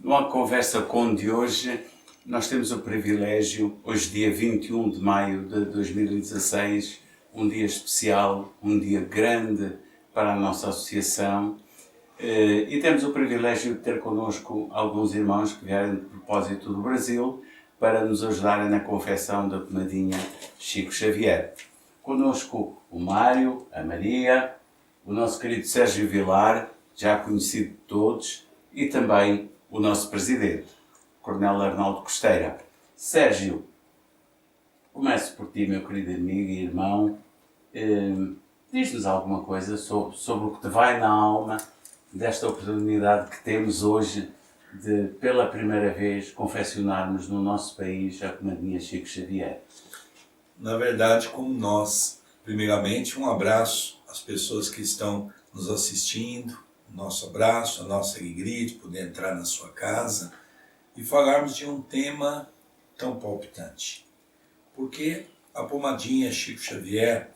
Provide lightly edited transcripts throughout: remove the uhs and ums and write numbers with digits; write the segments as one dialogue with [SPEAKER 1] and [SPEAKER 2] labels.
[SPEAKER 1] Numa conversa com de hoje, nós temos o privilégio, hoje dia 21 de maio de 2016, um dia especial, um dia grande para a nossa associação, e temos o privilégio de ter connosco alguns irmãos que vieram de propósito do Brasil para nos ajudarem na confecção da pomadinha Chico Xavier. Connosco o Mário, a Maria, o nosso querido Sérgio Vilar, já conhecido de todos, e também o nosso presidente, Coronel Arnaldo Costeira. Sérgio, começo por ti, meu querido amigo e irmão. Diz-nos alguma coisa sobre o que te vai na alma desta oportunidade que temos hoje de, pela primeira vez, confeccionarmos no nosso país a pomadinha Chico Xavier.
[SPEAKER 2] Na verdade, como nós, primeiramente, um abraço às pessoas que estão nos assistindo, o nosso abraço, a nossa alegria de poder entrar na sua casa e falarmos de um tema tão palpitante. Porque a pomadinha Chico Xavier,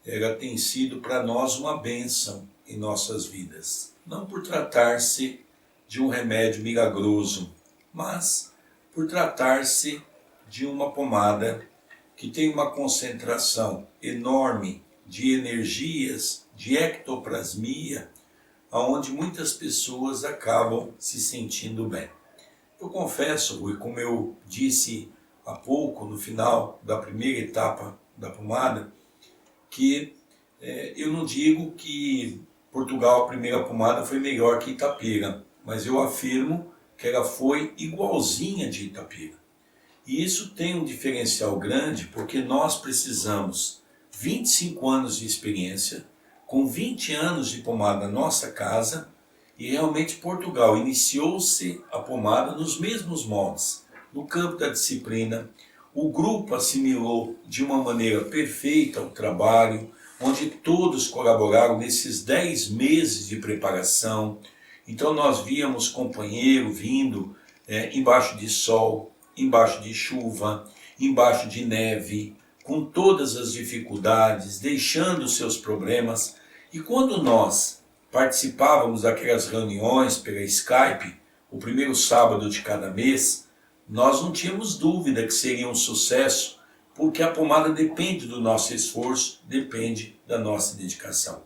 [SPEAKER 2] ela tem sido para nós uma bênção em nossas vidas. Não por tratar-se de um remédio milagroso, mas por tratar-se de uma pomada que tem uma concentração enorme de energias, de ectoplasmia, onde muitas pessoas acabam se sentindo bem. Eu confesso, Rui, como eu disse há pouco, no final da primeira etapa da pomada, que eu não digo que Portugal, a primeira pomada, foi melhor que Itapira, mas eu afirmo que ela foi igualzinha de Itapira. E isso tem um diferencial grande porque nós precisamos 25 anos de experiência, com 20 anos de pomada na nossa casa, e realmente Portugal iniciou-se a pomada nos mesmos moldes, no campo da disciplina. O grupo assimilou de uma maneira perfeita o trabalho, onde todos colaboraram nesses 10 meses de preparação. Então nós víamos companheiro vindo embaixo de sol, embaixo de chuva, embaixo de neve, com todas as dificuldades, deixando seus problemas. E quando nós participávamos daquelas reuniões pela Skype, o primeiro sábado de cada mês, nós não tínhamos dúvida que seria um sucesso, porque a pomada depende do nosso esforço, depende da nossa dedicação.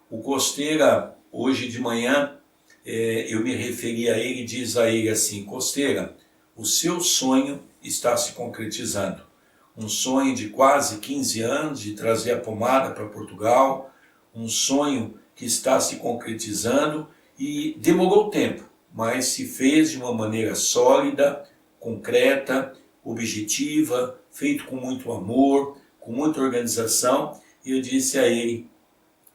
[SPEAKER 2] O Costeira, hoje de manhã, eu me referi a ele e diz a ele assim: Costeira, o seu sonho está se concretizando. Um sonho de quase 15 anos de trazer a pomada para Portugal, um sonho que está se concretizando e demorou tempo, mas se fez de uma maneira sólida, concreta, objetiva, feito com muito amor, com muita organização. E eu disse a ele: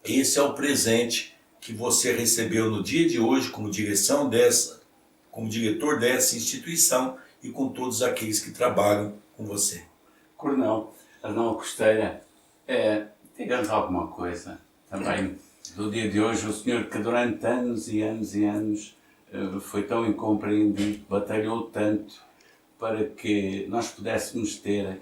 [SPEAKER 2] esse é o presente que você recebeu no dia de hoje como como diretor dessa instituição e com todos aqueles que trabalham com você.
[SPEAKER 1] Coronel Arnaldo Costeira, diga-nos alguma coisa também do dia de hoje. O senhor que durante anos e anos e anos foi tão incompreendido, batalhou tanto para que nós pudéssemos ter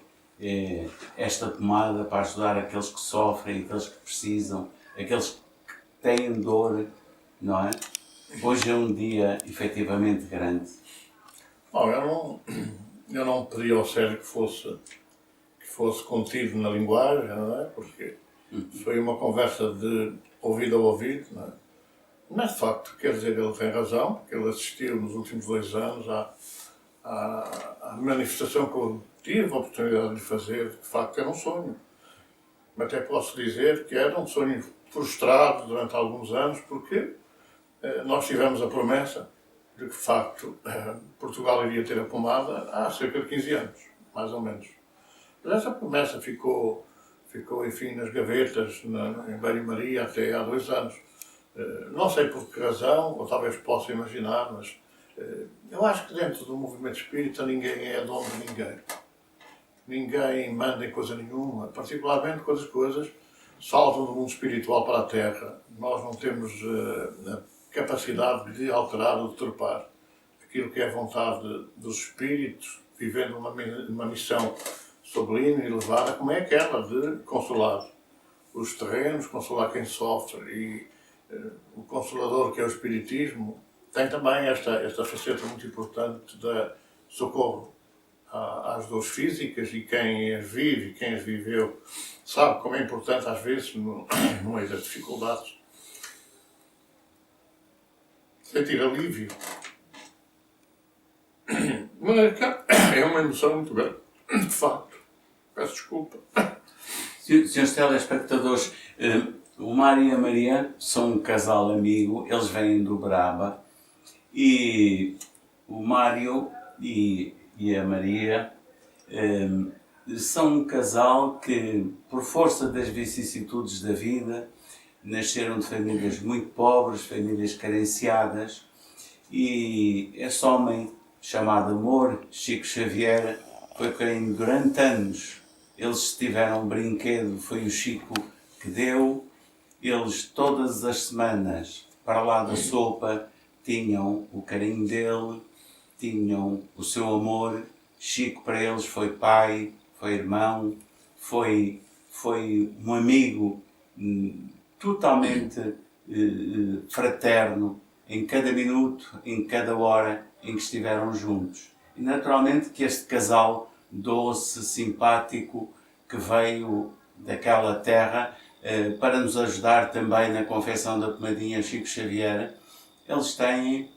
[SPEAKER 1] esta pomada para ajudar aqueles que sofrem, aqueles que precisam, aqueles que têm dor, não é? Hoje é um dia efetivamente grande.
[SPEAKER 3] Bom, eu não pedi ao Sérgio que fosse contido na linguagem, não é? Porque foi uma conversa de ouvido a ouvido, não é? Mas de facto, quer dizer, ele tem razão, porque ele assistiu nos últimos 2 anos à manifestação que eu tive a oportunidade de fazer. De facto era um sonho. Até posso dizer que era um sonho frustrado durante alguns anos, porque nós tivemos a promessa de que, de facto, Portugal iria ter a pomada há cerca de 15 anos, mais ou menos. Mas essa promessa ficou enfim, nas gavetas, em banho-maria, até há 2 anos. Não sei por que razão, ou talvez possa imaginar, mas eu acho que dentro do movimento espírita ninguém é dono de ninguém. Ninguém manda em coisa nenhuma, particularmente quando as coisas saltam do mundo espiritual para a Terra. Nós não temos a capacidade de alterar ou de deturpar aquilo que é a vontade dos espíritos, vivendo uma missão sublime e elevada, como é aquela de consolar os terrenos, consolar quem sofre. E o Consolador, que é o Espiritismo, tem também esta faceta muito importante da socorro às dores físicas, e quem as vive, e quem as viveu, sabe como é importante às vezes, no meio das dificuldades, sentir alívio. Mas é uma emoção muito grande, de facto. Peço desculpa.
[SPEAKER 1] Senhores telespectadores, o Mário e a Maria são um casal amigo, eles vêm do Braba, e o Mário e a Maria são um casal que, por força das vicissitudes da vida, nasceram de famílias muito pobres, famílias carenciadas, e esse homem chamado Amor, Chico Xavier, foi quem durante anos eles tiveram um brinquedo, foi o Chico que deu. Eles todas as semanas, para lá da sopa, tinham o carinho dele, tinham o seu amor. Chico para eles foi pai, foi irmão, foi um amigo totalmente fraterno, em cada minuto, em cada hora em que estiveram juntos. E naturalmente que este casal doce, simpático, que veio daquela terra para nos ajudar também na confecção da pomadinha Chico Xavier, eles têm,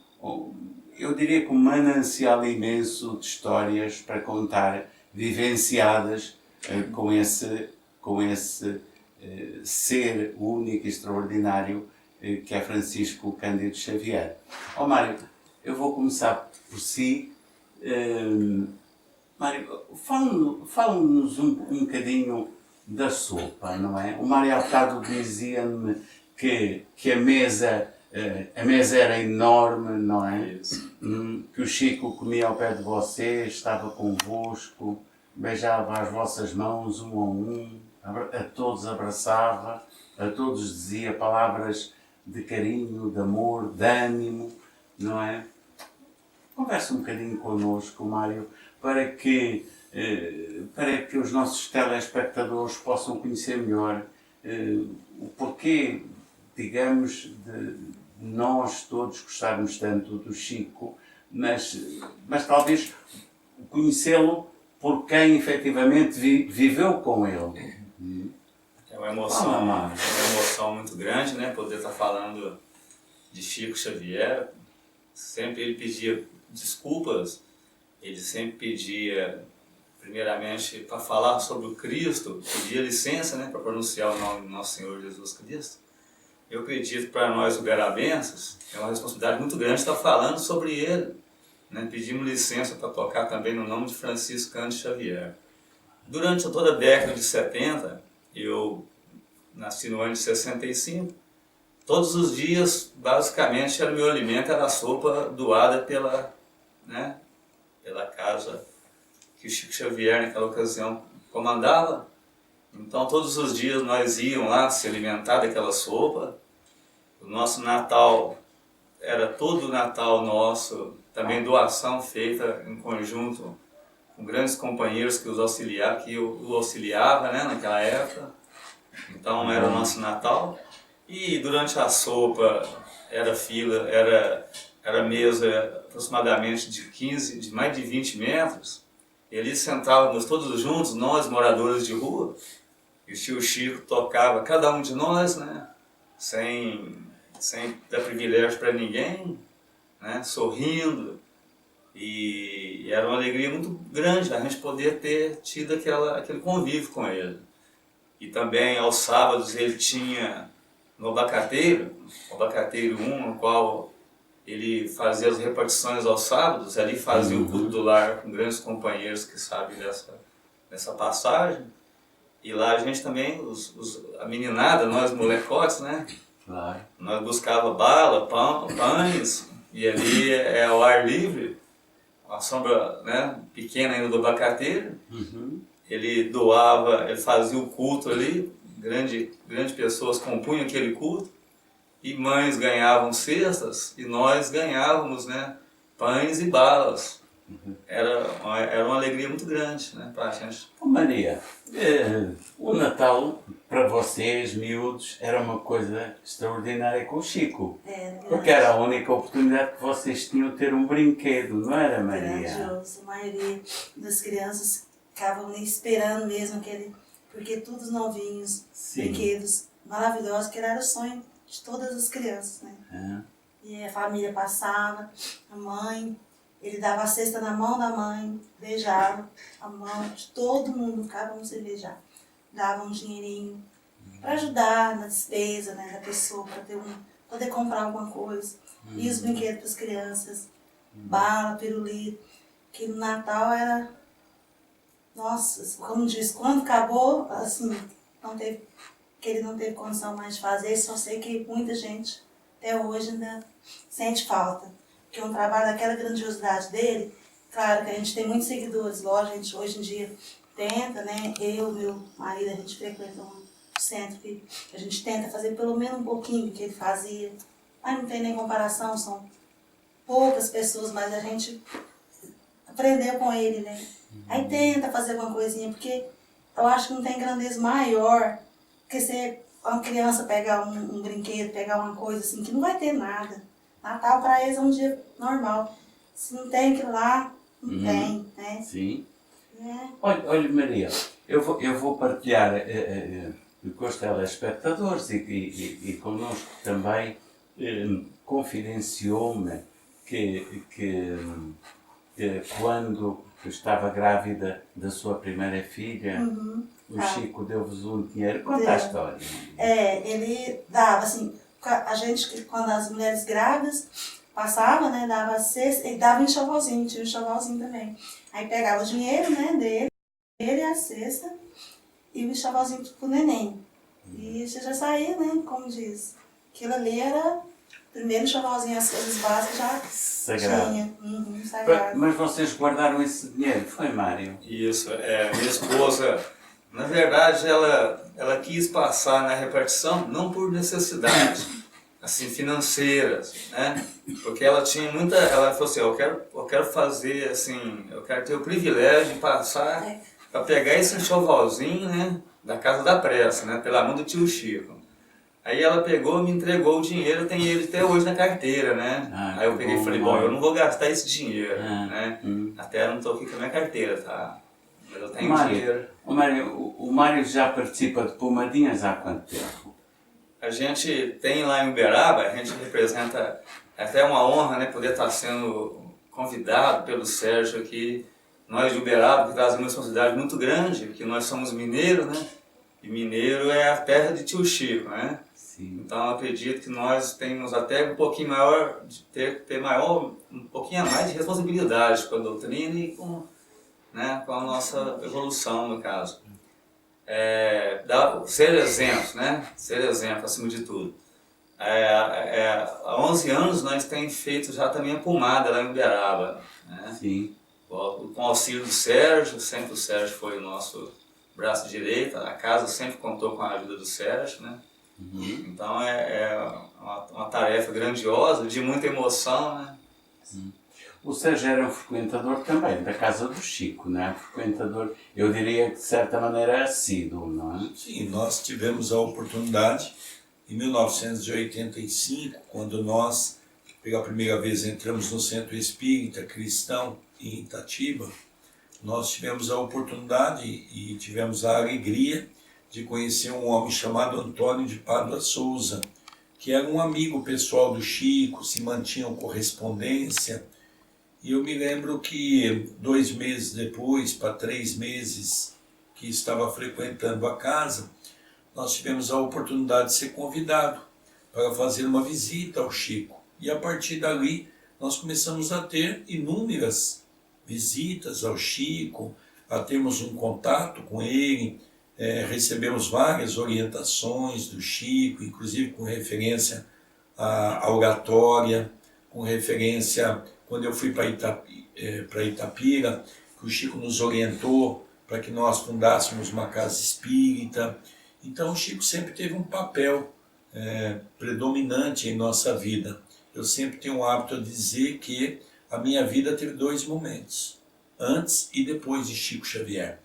[SPEAKER 1] eu diria que um manancial imenso de histórias para contar, vivenciadas com esse ser único e extraordinário que é Francisco Cândido Xavier. Mário, eu vou começar por si. Mário, fala-nos um bocadinho da sopa, não é? O Mário há bocado dizia-me que a mesa era enorme, não é?
[SPEAKER 4] Isso.
[SPEAKER 1] Que o Chico comia ao pé de vocês, estava convosco, beijava as vossas mãos um a um, a todos abraçava, a todos dizia palavras de carinho, de amor, de ânimo, não é? Conversa um bocadinho connosco, Mário, para que os nossos telespectadores possam conhecer melhor o porquê, digamos, de nós todos gostarmos tanto do Chico, mas talvez conhecê-lo por quem efetivamente viveu com ele.
[SPEAKER 4] É uma emoção muito grande, né? Poder estar falando de Chico Xavier. Sempre ele pedia desculpas, ele sempre pedia, primeiramente, para falar sobre o Cristo, pedia licença, né, para pronunciar o nome do nosso Senhor Jesus Cristo. Eu acredito que para nós uberabenses é uma responsabilidade muito grande estar falando sobre ele. Né? Pedimos licença para tocar também no nome de Francisco Cândido Xavier. Durante toda a década de 70, eu nasci no ano de 65, todos os dias, basicamente, o meu alimento era a sopa doada pela casa que o Chico Xavier, naquela ocasião, comandava. Então, todos os dias nós íamos lá se alimentar daquela sopa. O nosso Natal era todo o Natal nosso, também doação feita em conjunto com grandes companheiros que o auxiliava, né, naquela época. Então, era o nosso Natal. E durante a sopa era fila, era mesa aproximadamente de mais de 20 metros. E ali sentávamos todos juntos, nós moradores de rua, e o tio Chico tocava, cada um de nós, né, sem dar privilégio para ninguém, né, sorrindo. E era uma alegria muito grande a gente poder ter tido aquele convívio com ele. E também aos sábados ele tinha no Abacateiro 1, no qual ele fazia as repartições aos sábados, ali fazia o culto do lar com grandes companheiros que sabem dessa passagem. E lá a gente também, a meninada, nós molecotes, né?
[SPEAKER 1] Claro.
[SPEAKER 4] Nós buscava bala, pães, e ali é ao ar livre, uma sombra, né, pequena ainda do Abacateiro. Ele doava, ele fazia o culto ali, grandes pessoas compunham aquele culto, e mães ganhavam cestas, e nós ganhávamos, né, pães e balas. Era uma alegria muito grande, né, para a gente.
[SPEAKER 1] Maria, o Natal, para vocês, miúdos, era uma coisa extraordinária com o Chico.
[SPEAKER 5] Era
[SPEAKER 1] Porque era a única oportunidade que vocês tinham de ter um brinquedo, não era, Maria?
[SPEAKER 5] grandioso. A maioria das crianças ficavam ali esperando mesmo porque todos novinhos,
[SPEAKER 1] Sim.
[SPEAKER 5] brinquedos maravilhosos, que era o sonho de todas as crianças, né?
[SPEAKER 1] Ah,
[SPEAKER 5] E a família passava, a mãe, ele dava a cesta na mão da mãe, beijava a mão de todo mundo, ficávamos sem beijar. Dava um dinheirinho para ajudar na despesa, né, da pessoa, para poder comprar alguma coisa. E os brinquedos para as crianças, bala, pirulito, que no Natal era, nossa, como diz, quando acabou, assim, que ele não teve condição mais de fazer, só sei que muita gente até hoje ainda sente falta. Porque um trabalho daquela grandiosidade dele, claro que a gente tem muitos seguidores, lógico, a gente hoje em dia tenta, né? Eu, meu marido, a gente frequenta um centro que a gente tenta fazer pelo menos um pouquinho do que ele fazia. Mas não tem nem comparação, são poucas pessoas, mas a gente aprendeu com ele, né? Aí tenta fazer alguma coisinha, porque eu acho que não tem grandeza maior que você, uma criança pegar um brinquedo, pegar uma coisa assim, que não vai ter nada. Natal para eles é um dia normal. Se não tem aquilo lá, não tem, né?
[SPEAKER 1] sim.
[SPEAKER 5] É.
[SPEAKER 1] Olha, Maria, eu vou partilhar com os telespectadores e connosco também, confidenciou-me que quando estava grávida da sua primeira filha, o Chico deu-vos um dinheiro. Conta a história.
[SPEAKER 5] Ele dava assim, a gente, quando as mulheres grávidas passavam, né, dava cesta, ele dava um enxovalzinho, tinha um enxovalzinho também. Aí pegava o dinheiro, né, dele, a cesta, e o enxovalzinho pro neném. E você já saía, né, como diz. Aquilo ali era, primeiro enxovalzinho, as coisas básicas já
[SPEAKER 1] Sagrado.
[SPEAKER 5] tinha. Sagrado.
[SPEAKER 1] Mas vocês guardaram esse dinheiro, foi, Mário?
[SPEAKER 4] Isso, minha esposa, na verdade, ela quis passar na repartição não por necessidade, assim, financeiras, né? Porque ela tinha muita, ela falou assim, eu quero fazer, assim, eu quero ter o privilégio de passar para pegar esse enxovalzinho, né, da Casa da Pressa, né, pela mão do tio Chico. Aí ela pegou, me entregou o dinheiro, tem ele até hoje na carteira, né? Aí eu peguei e falei, bom, eu não vou gastar esse dinheiro, né? Até não estou aqui com a minha carteira, tá? Mas eu tenho dinheiro.
[SPEAKER 1] O Mário já participa de Pomadinhas há quanto tempo?
[SPEAKER 4] A gente tem lá em Uberaba, a gente representa, é até uma honra, né, poder estar sendo convidado pelo Sérgio aqui. Nós de Uberaba, que trazemos uma responsabilidade muito grande, porque nós somos mineiros, né? E mineiro é a terra de tio Chico, né?
[SPEAKER 1] Sim.
[SPEAKER 4] Então eu acredito que nós temos até um pouquinho maior, ter maior, um pouquinho a mais de responsabilidade com a doutrina e com, né, com a nossa evolução, no caso. Ser exemplo, né? Ser exemplo acima de tudo. Há 11 anos nós temos feito já também a pomada lá em Uberaba, né?
[SPEAKER 1] Sim.
[SPEAKER 4] Com o auxílio do Sérgio, sempre o Sérgio foi o nosso braço direito, a casa sempre contou com a ajuda do Sérgio, né? Então uma tarefa grandiosa, de muita emoção, né?
[SPEAKER 1] O Sérgio era um frequentador também da casa do Chico, não é? Frequentador, eu diria que de certa maneira assíduo, não é?
[SPEAKER 2] Sim, nós tivemos a oportunidade em 1985, quando nós, pela primeira vez, entramos no Centro Espírita Cristão em Itatiba, nós tivemos a oportunidade e tivemos a alegria de conhecer um homem chamado Antônio de Pádua Souza, que era um amigo pessoal do Chico, se mantinham correspondência. E eu me lembro que 2 meses depois, para 3 meses que estava frequentando a casa, nós tivemos a oportunidade de ser convidado para fazer uma visita ao Chico. E a partir dali, nós começamos a ter inúmeras visitas ao Chico, a termos um contato com ele, recebemos várias orientações do Chico, inclusive com referência à oratória, com referência, quando eu fui para Itapira, que o Chico nos orientou para que nós fundássemos uma casa espírita. Então o Chico sempre teve um papel predominante em nossa vida. Eu sempre tenho o hábito de dizer que a minha vida teve 2 momentos, antes e depois de Chico Xavier.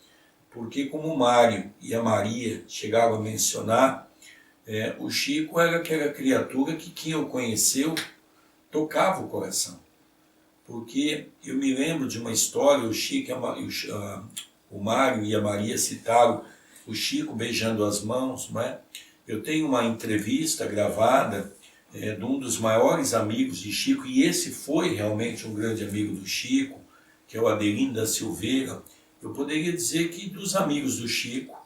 [SPEAKER 2] porque como o Mário e a Maria chegaram a mencionar, o Chico era aquela criatura que quem o conheceu tocava o coração. Porque eu me lembro de uma história, o Chico, o Mário e a Maria citaram o Chico beijando as mãos, não é? Eu tenho uma entrevista gravada de um dos maiores amigos de Chico, e esse foi realmente um grande amigo do Chico, que é o Adelino da Silveira. Eu poderia dizer que dos amigos do Chico,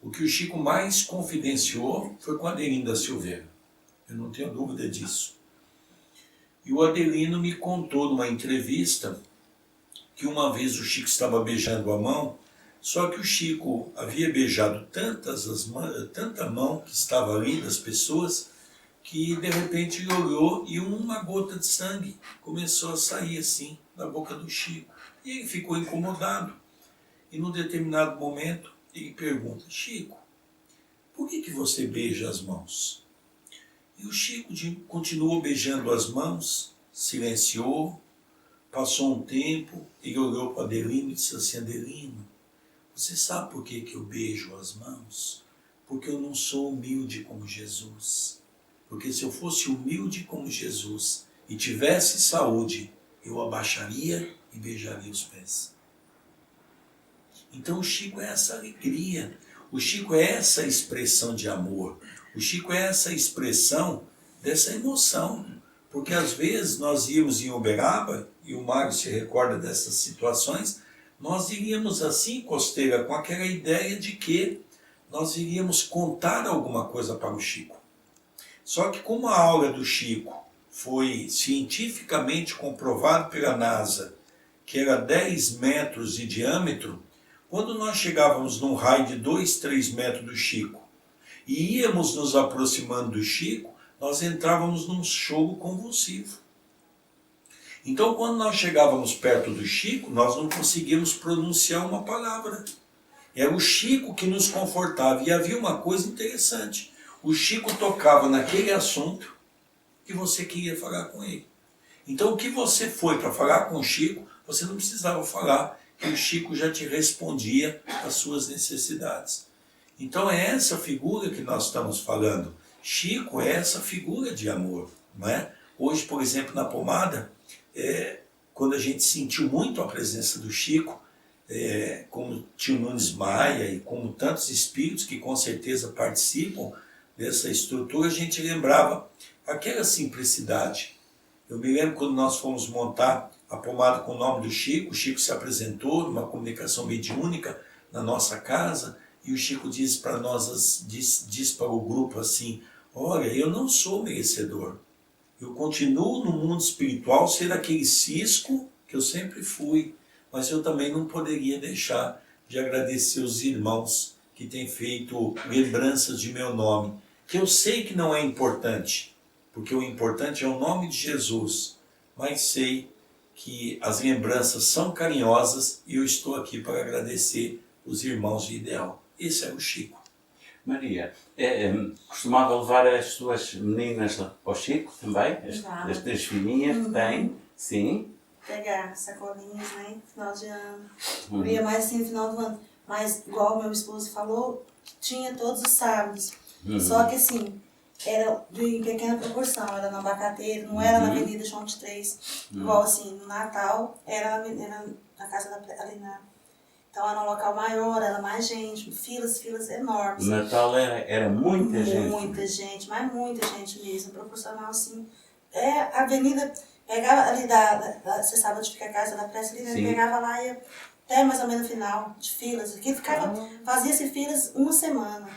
[SPEAKER 2] o que o Chico mais confidenciou foi com o Adelino da Silveira. Eu não tenho dúvida disso. E o Adelino me contou numa entrevista que uma vez o Chico estava beijando a mão, só que o Chico havia beijado tanta mão que estava ali das pessoas, que de repente ele olhou e uma gota de sangue começou a sair assim da boca do Chico. E ele ficou incomodado. E num determinado momento ele pergunta: Chico, por que você beija as mãos? E o Chico continuou beijando as mãos, silenciou, passou um tempo, ele olhou para Adelino e disse assim: Adelino, você sabe por que eu beijo as mãos? Porque eu não sou humilde como Jesus. Porque se eu fosse humilde como Jesus e tivesse saúde, eu abaixaria e beijaria os pés. Então o Chico é essa alegria, o Chico é essa expressão de amor, o Chico é essa expressão dessa emoção. Porque às vezes nós íamos em Uberaba, e o Mário se recorda dessas situações, nós iríamos assim, Costeira, com aquela ideia de que nós iríamos contar alguma coisa para o Chico. Só que como a aura do Chico foi cientificamente comprovado pela NASA, que era 10 metros de diâmetro, quando nós chegávamos num raio de 2, 3 metros do Chico e íamos nos aproximando do Chico, nós entrávamos num choro convulsivo. Então, quando nós chegávamos perto do Chico, nós não conseguíamos pronunciar uma palavra. Era o Chico que nos confortava. E havia uma coisa interessante: o Chico tocava naquele assunto que você queria falar com ele. Então, o que você foi para falar com o Chico, você não precisava falar, que o Chico já te respondia às suas necessidades. Então, é essa figura que nós estamos falando. Chico é essa figura de amor, não é? Hoje, por exemplo, na Pomada, quando a gente sentiu muito a presença do Chico, como Tio Nunes Maia e como tantos espíritos que com certeza participam dessa estrutura, a gente lembrava aquela simplicidade. Eu me lembro quando nós fomos montar a pomada com o nome do Chico, o Chico se apresentou numa comunicação mediúnica na nossa casa, e o Chico diz para nós, diz para o grupo assim: olha, eu não sou merecedor. Eu continuo no mundo espiritual ser aquele cisco que eu sempre fui, mas eu também não poderia deixar de agradecer os irmãos que têm feito lembranças de meu nome, que eu sei que não é importante, porque o importante é o nome de Jesus, mas sei que as lembranças são carinhosas e eu estou aqui para agradecer os irmãos de ideal. Esse é o Chico.
[SPEAKER 1] Maria, costumava levar as suas meninas ao Chico também? As filhinhas que têm? Sim.
[SPEAKER 5] Pegar sacolinhas, né? Final de ano. Eu ia mais assim no final do ano. Mas, igual o meu esposo falou, tinha todos os sábados. Só que assim, era de pequena proporção. Era no Abacateiro, não era na Avenida João 23. Igual assim, no Natal, era na casa ali na... Então era um local maior, era mais gente, filas enormes.
[SPEAKER 1] No Natal era muita gente.
[SPEAKER 5] Muita gente, mas muita gente mesmo, proporcional assim. A avenida, pegava ali você sabe onde fica a casa da pressa ali, né? Pegava lá e ia até mais ou menos no final de filas. Aqui fazia-se filas uma semana.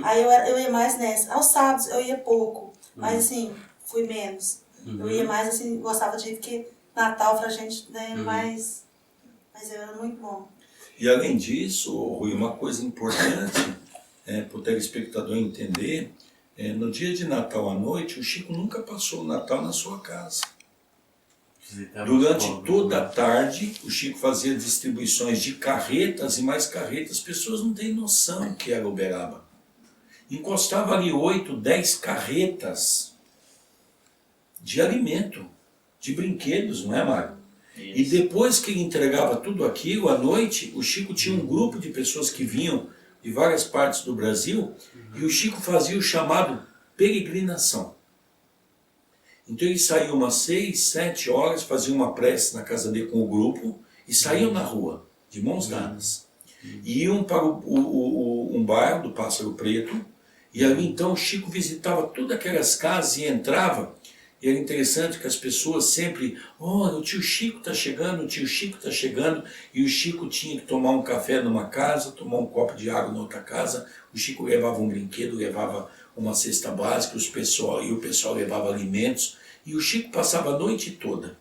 [SPEAKER 5] Aí eu ia mais nessa. Aos sábados eu ia pouco, mas assim, fui menos. Eu ia mais assim, gostava de ir, porque Natal pra gente, né, mas era muito bom.
[SPEAKER 2] E além disso, Rui, uma coisa importante para o telespectador entender, no dia de Natal à noite, o Chico nunca passou o Natal na sua casa. Durante toda a tarde, o Chico fazia distribuições de carretas e mais carretas. As pessoas não têm noção que era Uberaba. Encostava ali 8, 10 carretas de alimento, de brinquedos, não é, Mário? E depois que ele entregava tudo aquilo, à noite, o Chico tinha um grupo de pessoas que vinham de várias partes do Brasil, e o Chico fazia o chamado peregrinação. Então eles saíam umas 6, 7 horas, faziam uma prece na casa dele com o grupo, e saíam na rua, de mãos dadas. E iam para um bairro do Pássaro Preto, e ali então o Chico visitava todas aquelas casas e entrava. E era interessante que as pessoas sempre, olha, o tio Chico está chegando, o tio Chico está chegando, e o Chico tinha que tomar um café numa casa, tomar um copo de água na outra casa, o Chico levava um brinquedo, levava uma cesta básica, e o pessoal levava alimentos, e o Chico passava a noite toda.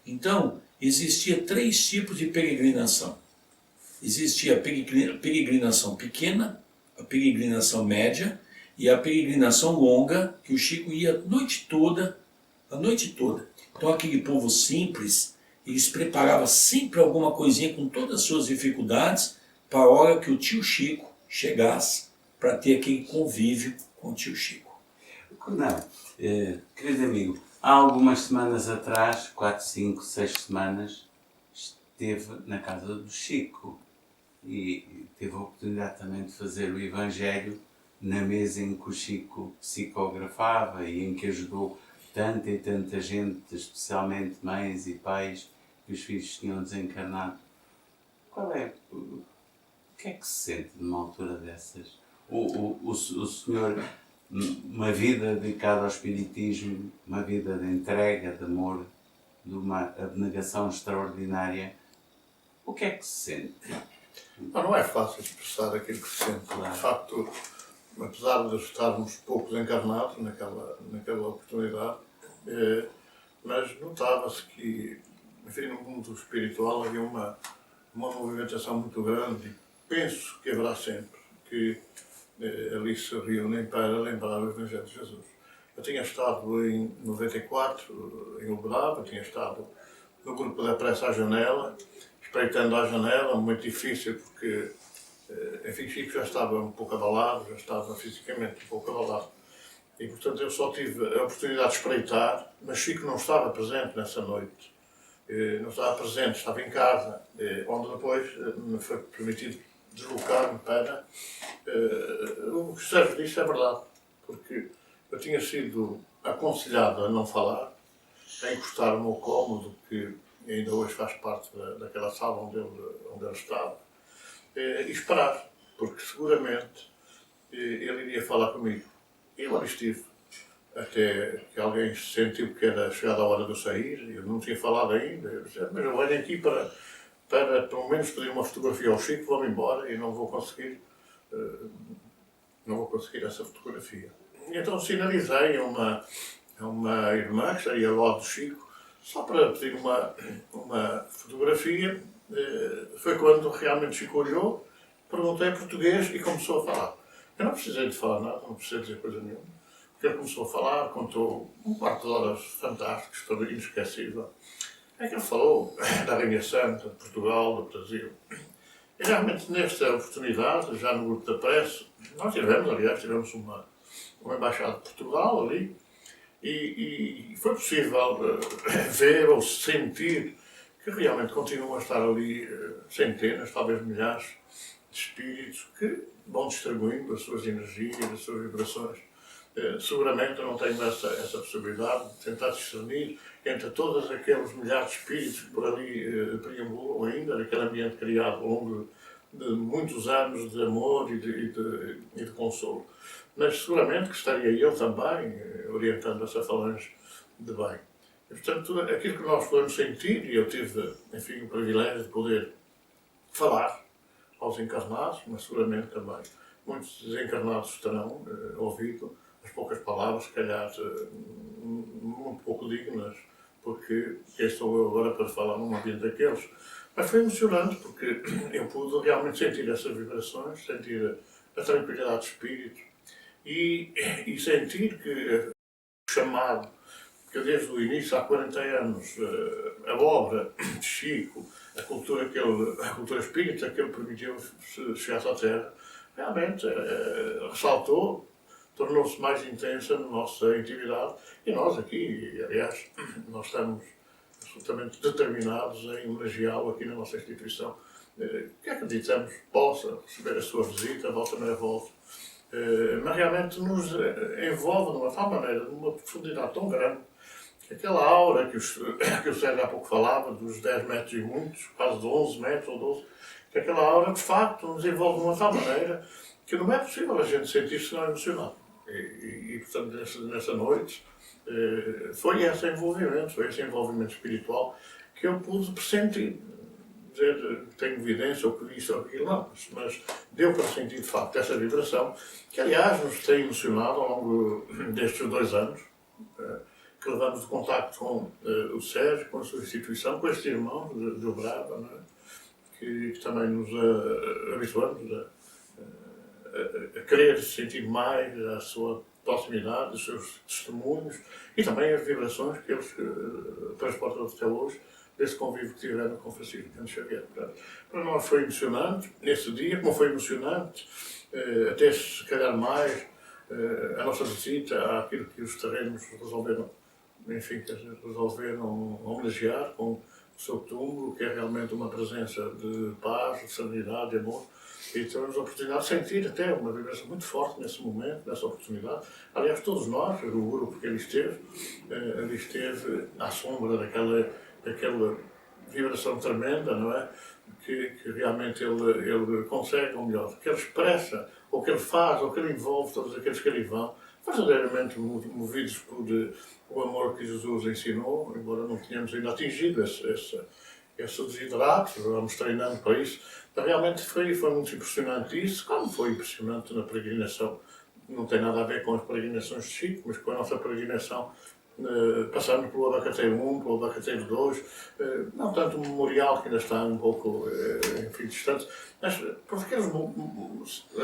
[SPEAKER 2] Então, existia 3 tipos de peregrinação. Existia a peregrinação pequena, a peregrinação média e a peregrinação longa, que o Chico ia a noite toda. Então aquele povo simples, eles preparavam sempre alguma coisinha com todas as suas dificuldades para a hora que o tio Chico chegasse para ter aquele convívio com o tio Chico.
[SPEAKER 1] Não, querido amigo, há algumas semanas atrás, 4, 5, 6 semanas, esteve na casa do Chico e teve a oportunidade também de fazer o Evangelho na mesa em que o Chico psicografava e em que ajudou tanta e tanta gente, especialmente mães e pais, que os filhos tinham desencarnado. O que é que se sente numa altura dessas? O senhor, uma vida dedicada ao espiritismo, uma vida de entrega, de amor, de uma abnegação extraordinária, o que é que se sente?
[SPEAKER 3] Não é fácil expressar aquilo que se sente.
[SPEAKER 1] Claro.
[SPEAKER 3] De facto, apesar de estarmos poucos encarnados naquela oportunidade, mas notava-se que, enfim, no mundo espiritual havia uma movimentação muito grande, e penso que haverá sempre, que ali se reúnem para lembrar o Evangelho de Jesus. Eu tinha estado em 94, em Uberaba, tinha estado no grupo da prece à janela, espreitando à janela, muito difícil porque, enfim, Chico já estava um pouco abalado, já estava fisicamente um pouco abalado. E, portanto, eu só tive a oportunidade de espreitar, mas Chico não estava presente nessa noite. Não estava presente, estava em casa, onde depois me foi permitido deslocar-me para... O que serve disso é verdade, porque eu tinha sido aconselhado a não falar, a encostar-me ao cômodo, que ainda hoje faz parte daquela sala onde ele estava, e esperar, porque seguramente ele iria falar comigo. E lá estive, até que alguém sentiu que era chegada a hora de eu sair, eu não tinha falado ainda, eu disse, mas eu venho aqui para pelo menos pedir uma fotografia ao Chico, vou-me embora e não vou conseguir essa fotografia. E então sinalizei a uma irmã que estaria ao lado do Chico, só para pedir uma fotografia. Foi quando realmente Chico olhou, perguntei em português e começou a falar. Eu não precisei de falar nada, não precisei dizer coisa nenhuma. Porque ele começou a falar, contou um quarto de horas fantásticos, todo inesquecível. É que ele falou da Rainha Santa, de Portugal, do Brasil. E realmente nesta oportunidade, já no grupo da prece, nós tivemos uma embaixada de Portugal ali, e foi possível ver ou sentir que realmente continuam a estar ali centenas, talvez milhares de espíritos que vão distribuindo as suas energias, as suas vibrações. Seguramente eu não tenho essa possibilidade de tentar discernir entre todos aqueles milhares de espíritos que por ali preambulam ainda, naquele ambiente criado ao longo de muitos anos de amor e de consolo. Mas seguramente que estaria eu também orientando essa falange de bem. E, portanto, aquilo que nós podemos sentir, e eu tive, enfim, o privilégio de poder falar aos encarnados, mas seguramente também muitos desencarnados terão ouvido as poucas palavras, se calhar muito pouco dignas, porque quem sou eu agora para falar num ambiente daqueles. Mas foi emocionante, porque eu pude realmente sentir essas vibrações, sentir a tranquilidade de espírito e sentir que o chamado, que desde o início, há 40 anos, a obra de Chico, a cultura espírita que ele permitiu chegar à Terra, realmente ressaltou, tornou-se mais intensa na nossa intimidade. E nós aqui, aliás, nós estamos absolutamente determinados em homenageá-lo aqui na nossa instituição, que acreditamos possa receber a sua visita, volta meia volta, mas realmente nos envolve de uma tal maneira, de uma profundidade tão grande, que aquela aura que o Sérgio há pouco falava, dos 10 metros e muitos, quase de 11 metros ou 12, que aquela aura de facto nos envolve de uma tal maneira que não é possível a gente sentir-se não emocionado. E portanto, nessa noite, foi esse envolvimento espiritual que eu pude pressentir. Dizer, tenho evidência, ou que isso ou aquilo, não, mas deu para sentir de facto essa vibração, que aliás nos tem emocionado ao longo destes 2 anos, que levamos de contacto com o Sérgio, com a sua instituição, com este irmão de Uberaba, não é? que também nos habituamos a querer sentir mais a sua proximidade, os seus testemunhos e também as vibrações que eles transportam até hoje desse convívio que tiveram com Francisco Cândido Xavier. Para nós foi emocionante esse dia, como foi emocionante, até se calhar mais, a nossa visita àquilo que os terrenos resolveram, enfim, resolveram homenagear com o seu túmulo, que é realmente uma presença de paz, de serenidade, de amor. E tivemos a oportunidade de sentir até uma vibração muito forte nesse momento, nessa oportunidade. Aliás, todos nós, o grupo que ali esteve à sombra daquela vibração tremenda, não é? Que realmente ele consegue, ou melhor, que ele expressa, ou que ele faz, ou que ele envolve todos aqueles que ali vão, verdadeiramente movidos por o amor que Jesus ensinou, embora não tenhamos ainda atingido esse desiderato, vamos treinando para isso. Mas realmente foi muito impressionante isso, como foi impressionante na peregrinação. Não tem nada a ver com as peregrinações de Chico, mas com a nossa peregrinação, passando pelo Abacateiro 1, pelo Abacateiro 2, não tanto o memorial, que ainda está um pouco enfim, distante, mas por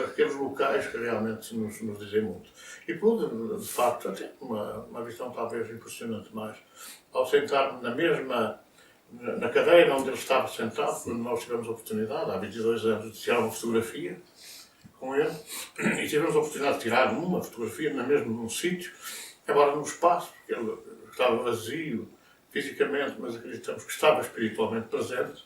[SPEAKER 3] aqueles locais que realmente nos dizem muito. E pude, de facto, até uma visão talvez impressionante mais, ao sentar-me na cadeira onde ele estava sentado, quando nós tivemos a oportunidade, há 22 anos, de tirar uma fotografia com ele, e tivemos a oportunidade de tirar uma fotografia num sítio, agora no espaço, porque ele estava vazio fisicamente, mas acreditamos que estava espiritualmente presente,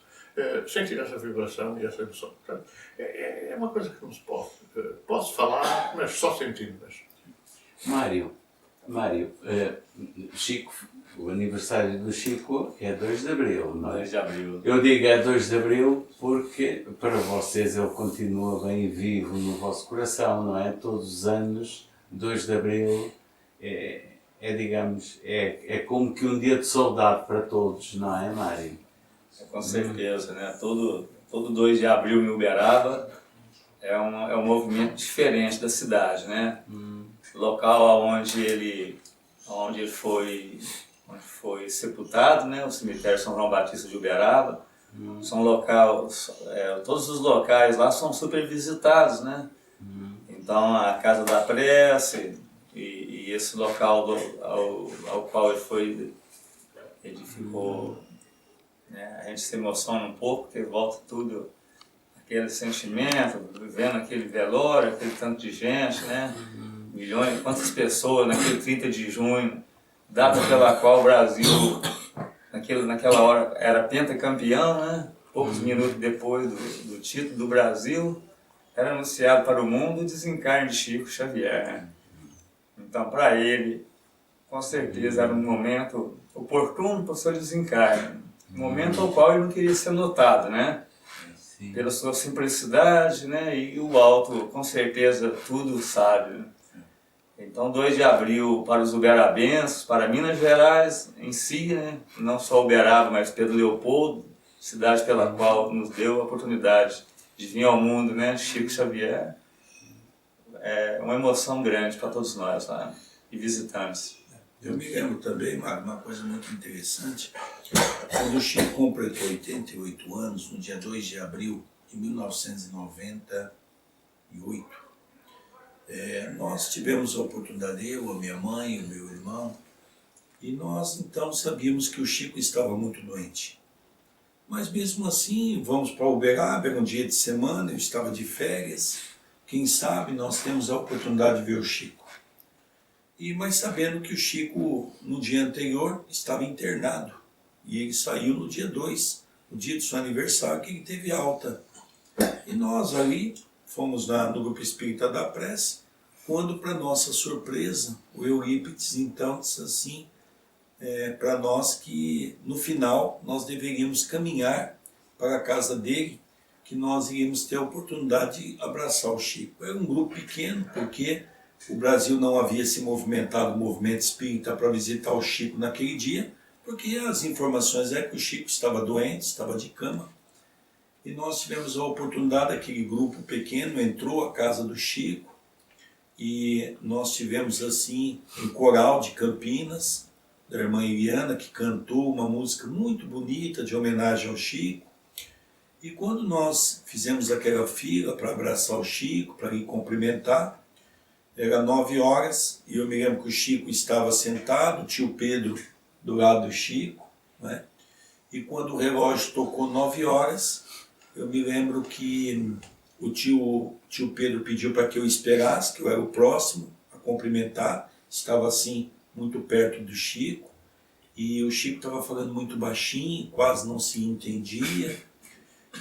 [SPEAKER 3] sentir essa vibração e essa emoção. Portanto, é uma coisa que não se pode falar, mas só sentir mesmo.
[SPEAKER 1] Mário, Chico, o aniversário do Chico é 2 de Abril, não é?
[SPEAKER 4] 2 de Abril.
[SPEAKER 1] Eu digo é 2 de Abril porque para vocês ele continua bem vivo no vosso coração, não é? Todos os anos, 2 de Abril digamos, é como que um dia de saudade para todos, não é, Mário?
[SPEAKER 4] Com certeza, né? Todo 2 de Abril em Uberaba é um movimento diferente da cidade, né? Local onde ele foi sepultado, né? O cemitério São João Batista de Uberaba. Todos os locais lá são super visitados, né? Então a Casa da Prece e esse local ao qual ele edificou, né? A gente se emociona um pouco, porque volta tudo aquele sentimento, vendo aquele velório, aquele tanto de gente, né? Milhões, quantas pessoas naquele 30 de junho, data pela qual o Brasil, naquela hora, era pentacampeão, né? Poucos minutos depois do título do Brasil, era anunciado para o mundo o desencarne de Chico Xavier, né? Então, para ele, com certeza era um momento oportuno para o seu desencarne. Um momento ao qual ele não queria ser notado, né? Sim. Pela sua simplicidade, né? E o alto, com certeza, tudo sabe, né? Então, 2 de Abril para os uberabenses, para Minas Gerais em si, né? Não só Uberaba, mas Pedro Leopoldo, cidade pela qual nos deu a oportunidade de vir ao mundo, né? Chico Xavier. É uma emoção grande para todos nós lá, e visitantes.
[SPEAKER 2] Eu me lembro também, Mário, uma coisa muito interessante. Quando o Chico completou 88 anos, no dia 2 de abril de 1998, nós tivemos a oportunidade, eu, a minha mãe, o meu irmão, e nós então sabíamos que o Chico estava muito doente. Mas mesmo assim, vamos para Uberaba, era um dia de semana, eu estava de férias, quem sabe nós temos a oportunidade de ver o Chico. Mas sabendo que o Chico, no dia anterior, estava internado E ele saiu no dia 2, no dia do seu aniversário, que ele teve alta. E nós ali fomos no Grupo Espírita da Prece, quando, para nossa surpresa, o Eurípides então disse assim para nós que no final nós deveríamos caminhar para a casa dele, que nós iríamos ter a oportunidade de abraçar o Chico. Era um grupo pequeno, porque o Brasil não havia se movimentado, o movimento espírita, para visitar o Chico naquele dia, porque as informações eram que o Chico estava doente, estava de cama. E nós tivemos a oportunidade, aquele grupo pequeno entrou à casa do Chico, e nós tivemos assim um coral de Campinas, da irmã Iliana, que cantou uma música muito bonita de homenagem ao Chico. E quando nós fizemos aquela fila para abraçar o Chico, para ir cumprimentar, era 9 horas, e eu me lembro que o Chico estava sentado, o tio Pedro do lado do Chico, né? E quando o relógio tocou 9 horas, eu me lembro que o tio Pedro pediu para que eu esperasse, que eu era o próximo a cumprimentar, estava assim muito perto do Chico, e o Chico estava falando muito baixinho, quase não se entendia.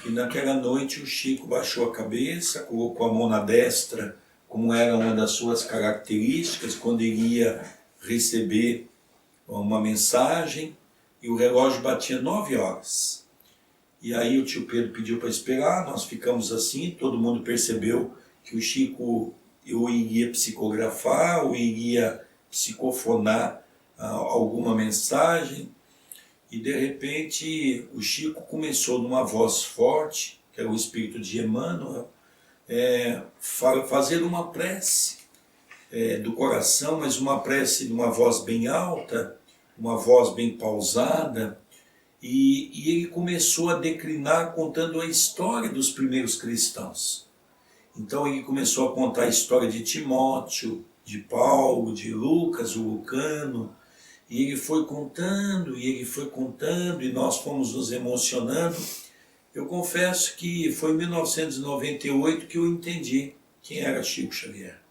[SPEAKER 2] E naquela noite o Chico baixou a cabeça, colocou a mão na destra, como era uma das suas características, quando ele ia receber uma mensagem, e o relógio batia 9 horas. E aí o tio Pedro pediu para esperar, nós ficamos assim, todo mundo percebeu que o Chico ou iria psicografar, ou iria psicofonar alguma mensagem. E de repente o Chico começou numa voz forte, que era o espírito de Emmanuel, fazer uma prece do coração, mas uma prece de uma voz bem alta, uma voz bem pausada, e ele começou a declinar contando a história dos primeiros cristãos. Então ele começou a contar a história de Timóteo, de Paulo, de Lucas, o Lucano, e ele foi contando, e nós fomos nos emocionando. Eu confesso que foi em 1998 que eu entendi quem era Chico Xavier.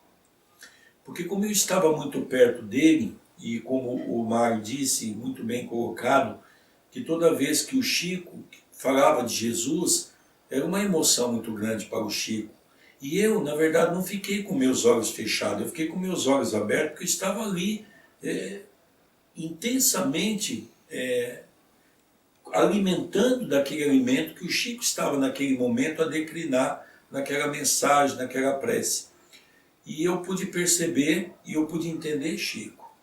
[SPEAKER 2] Porque como eu estava muito perto dele, e como o Mário disse, muito bem colocado, que toda vez que o Chico falava de Jesus, era uma emoção muito grande para o Chico. E eu, na verdade, não fiquei com meus olhos fechados, eu fiquei com meus olhos abertos, porque eu estava ali intensamente alimentando daquele alimento que o Chico estava naquele momento a declinar naquela mensagem, naquela prece. E eu pude perceber e eu pude entender Chico.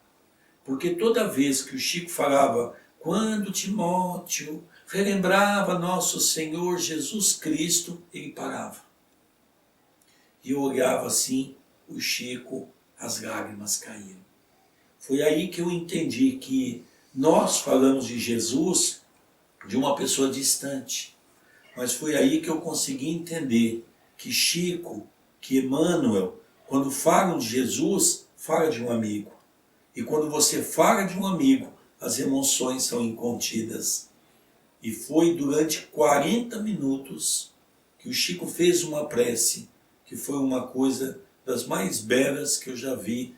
[SPEAKER 2] Porque toda vez que o Chico falava, quando Timóteo relembrava nosso Senhor Jesus Cristo, ele parava. E eu olhava assim, o Chico, as lágrimas caíam. Foi aí que eu entendi que nós falamos de Jesus de uma pessoa distante. Mas foi aí que eu consegui entender que Chico, que Emmanuel, quando falam de Jesus, fala de um amigo. E quando você fala de um amigo, as emoções são incontidas. E foi durante 40 minutos que o Chico fez uma prece, que foi uma coisa das mais belas que eu já vi,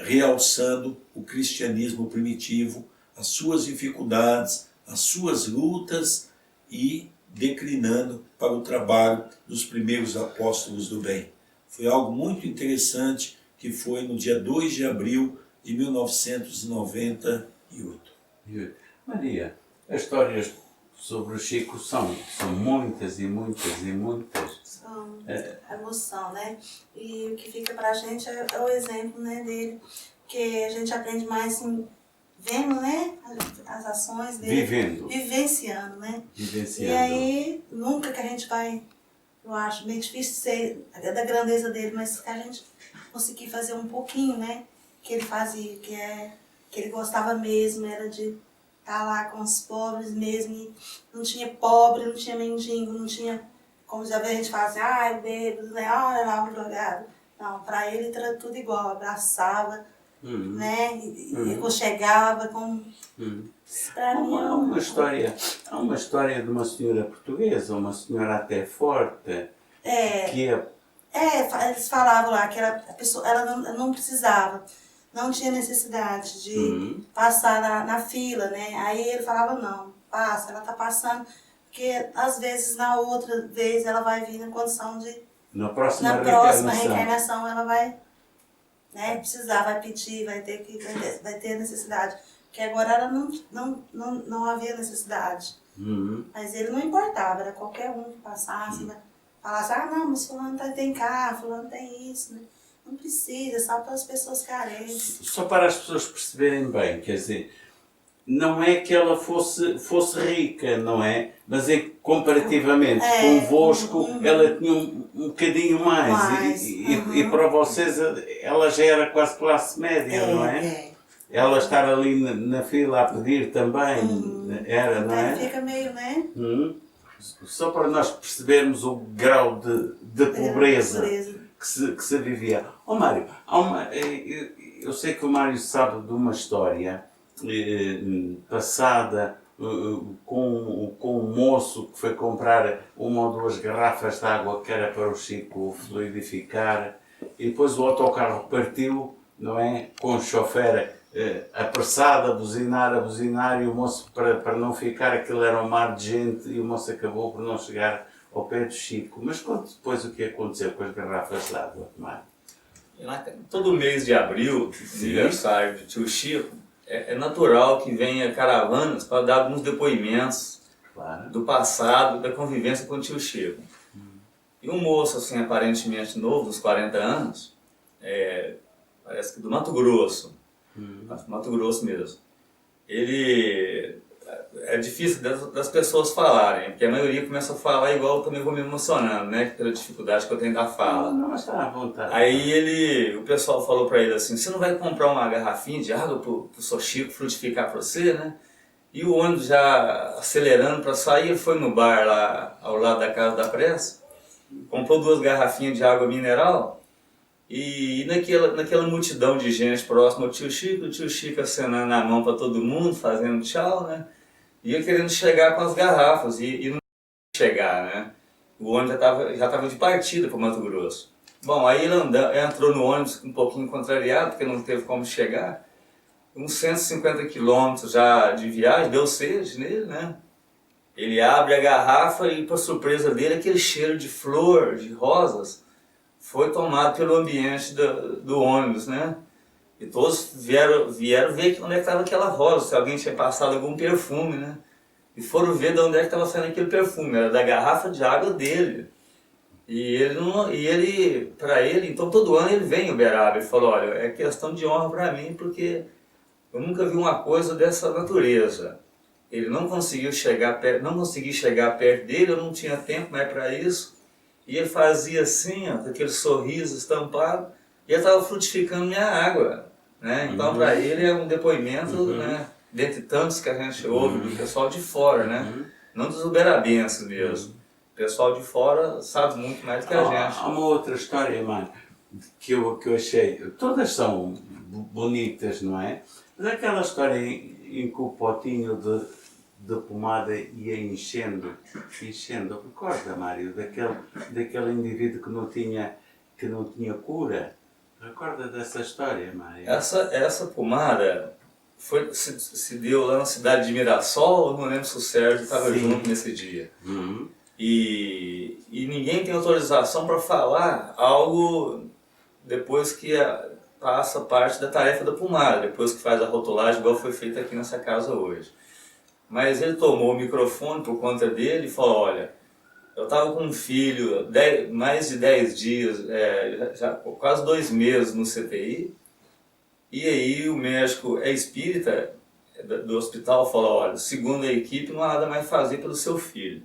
[SPEAKER 2] realçando o cristianismo primitivo, as suas dificuldades, as suas lutas e declinando para o trabalho dos primeiros apóstolos do bem. Foi algo muito interessante, que foi no dia 2 de abril de 1998.
[SPEAKER 1] Maria, as histórias sobre o Chico são muitas e muitas e muitas.
[SPEAKER 5] São emoção, né? E o que fica pra gente é o exemplo, né, dele, que a gente aprende mais assim, vendo, né, as ações dele. Vivenciando, né?
[SPEAKER 1] Vivenciando.
[SPEAKER 5] E aí, nunca que a gente vai, eu acho meio difícil ser da grandeza dele, mas que a gente conseguir fazer um pouquinho, né, que ele fazia, que ele gostava mesmo, era de estar lá com os pobres mesmo, e não tinha pobre, não tinha mendigo, não tinha, como já vê a gente fala assim, o bêbado, né, olha lá o drogado. Não, para ele era tudo igual, abraçava, né, e aconchegava com...
[SPEAKER 1] Há uma história de uma senhora portuguesa, uma senhora até forte, que
[SPEAKER 5] eles falavam lá que a pessoa, ela não precisava. não tinha necessidade de passar na fila, né? Aí ele falava, não, passa, ela tá passando, porque às vezes na outra vez ela vai vir na condição de...
[SPEAKER 1] Na próxima
[SPEAKER 5] Na próxima
[SPEAKER 1] reencarnação.
[SPEAKER 5] reencarnação ela vai, né, precisar, vai pedir, vai ter necessidade. Porque agora ela não havia necessidade. Mas ele não importava, era qualquer um que passasse, né? Falasse, ah não, mas fulano tem carro, fulano tem isso, né? Não precisa, só para as pessoas carentes.
[SPEAKER 1] Só para as pessoas perceberem bem, quer dizer, não é que ela fosse rica, não é? Mas é que comparativamente convosco ela tinha um bocadinho mais. E para vocês ela já era quase classe média, não é? Ela estar ali na fila a pedir também, era, não é?
[SPEAKER 5] Fica meio, né?
[SPEAKER 1] Só para nós percebermos o grau de pobreza que se vivia. Mário, eu sei que o Mário sabe de uma história passada com um moço que foi comprar uma ou duas garrafas de água que era para o Chico fluidificar e depois o autocarro partiu, não é? Com o chofer apressado a buzinar e o moço, para não ficar, aquilo era um mar de gente e o moço acabou por não chegar ao pé do Chico. Mas conte depois o que aconteceu com as garrafas de água, Mário.
[SPEAKER 4] Todo mês de abril, aniversário do tio Chico, é natural que venha caravanas para dar alguns depoimentos do passado, da convivência com o tio Chico. E um moço, assim, aparentemente novo, dos 40 anos, parece que do Mato Grosso, Mato Grosso mesmo, ele... É difícil das pessoas falarem, porque a maioria começa a falar igual eu também vou me emocionando, né? Pela dificuldade que eu tenho da fala.
[SPEAKER 1] Não, mas está à vontade.
[SPEAKER 4] Aí o pessoal falou pra ele assim, você não vai comprar uma garrafinha de água pro seu Chico frutificar pra você, né? E o ônibus já acelerando para sair, ele foi no bar lá ao lado da Casa da Pressa, comprou 2 garrafinhas de água mineral e naquela multidão de gente próxima ao tio Chico acenando a mão para todo mundo, fazendo tchau, né? Ia querendo chegar com as garrafas e não chegar, né? O ônibus já tava de partida para o Mato Grosso. Bom, aí ele entrou no ônibus um pouquinho contrariado, porque não teve como chegar. Uns 150 quilômetros já de viagem, deu sede nele, né? Ele abre a garrafa e, para surpresa dele, aquele cheiro de flor, de rosas, foi tomado pelo ambiente do ônibus, né? E todos vieram ver onde é que estava aquela rosa, se alguém tinha passado algum perfume, né? E foram ver de onde é que estava saindo aquele perfume, era da garrafa de água dele. Para ele, então todo ano ele vem em Uberaba e falou, olha, é questão de honra para mim, porque eu nunca vi uma coisa dessa natureza. Ele não conseguiu chegar perto dele, eu não tinha tempo mais para isso. E ele fazia assim, ó, com aquele sorriso estampado, e ele estava frutificando minha água, né? Então, para ele é um depoimento, né, dentre tantos que a gente ouve do pessoal de fora, né? Não dos uberabenses mesmo. O pessoal de fora sabe muito mais do que a gente.
[SPEAKER 1] Há uma outra história, mano, que eu achei, todas são bonitas, não é? Mas aquela história em que o potinho de pomada ia enchendo, recorda, Mário, daquele indivíduo que não tinha cura? Recorda dessa história, Mário?
[SPEAKER 4] Essa pomada se deu lá na cidade de Mirassol, eu não lembro se o Sérgio estava junto nesse dia. E ninguém tem autorização para falar algo depois que passa parte da tarefa da pomada, depois que faz a rotulagem, igual foi feito aqui nessa casa hoje. Mas ele tomou o microfone por conta dele e falou, olha, eu estava com um filho mais de 10 dias, já quase 2 meses no CTI, e aí o médico espírita do hospital falou, olha, segundo a equipe não há nada mais fazer pelo seu filho.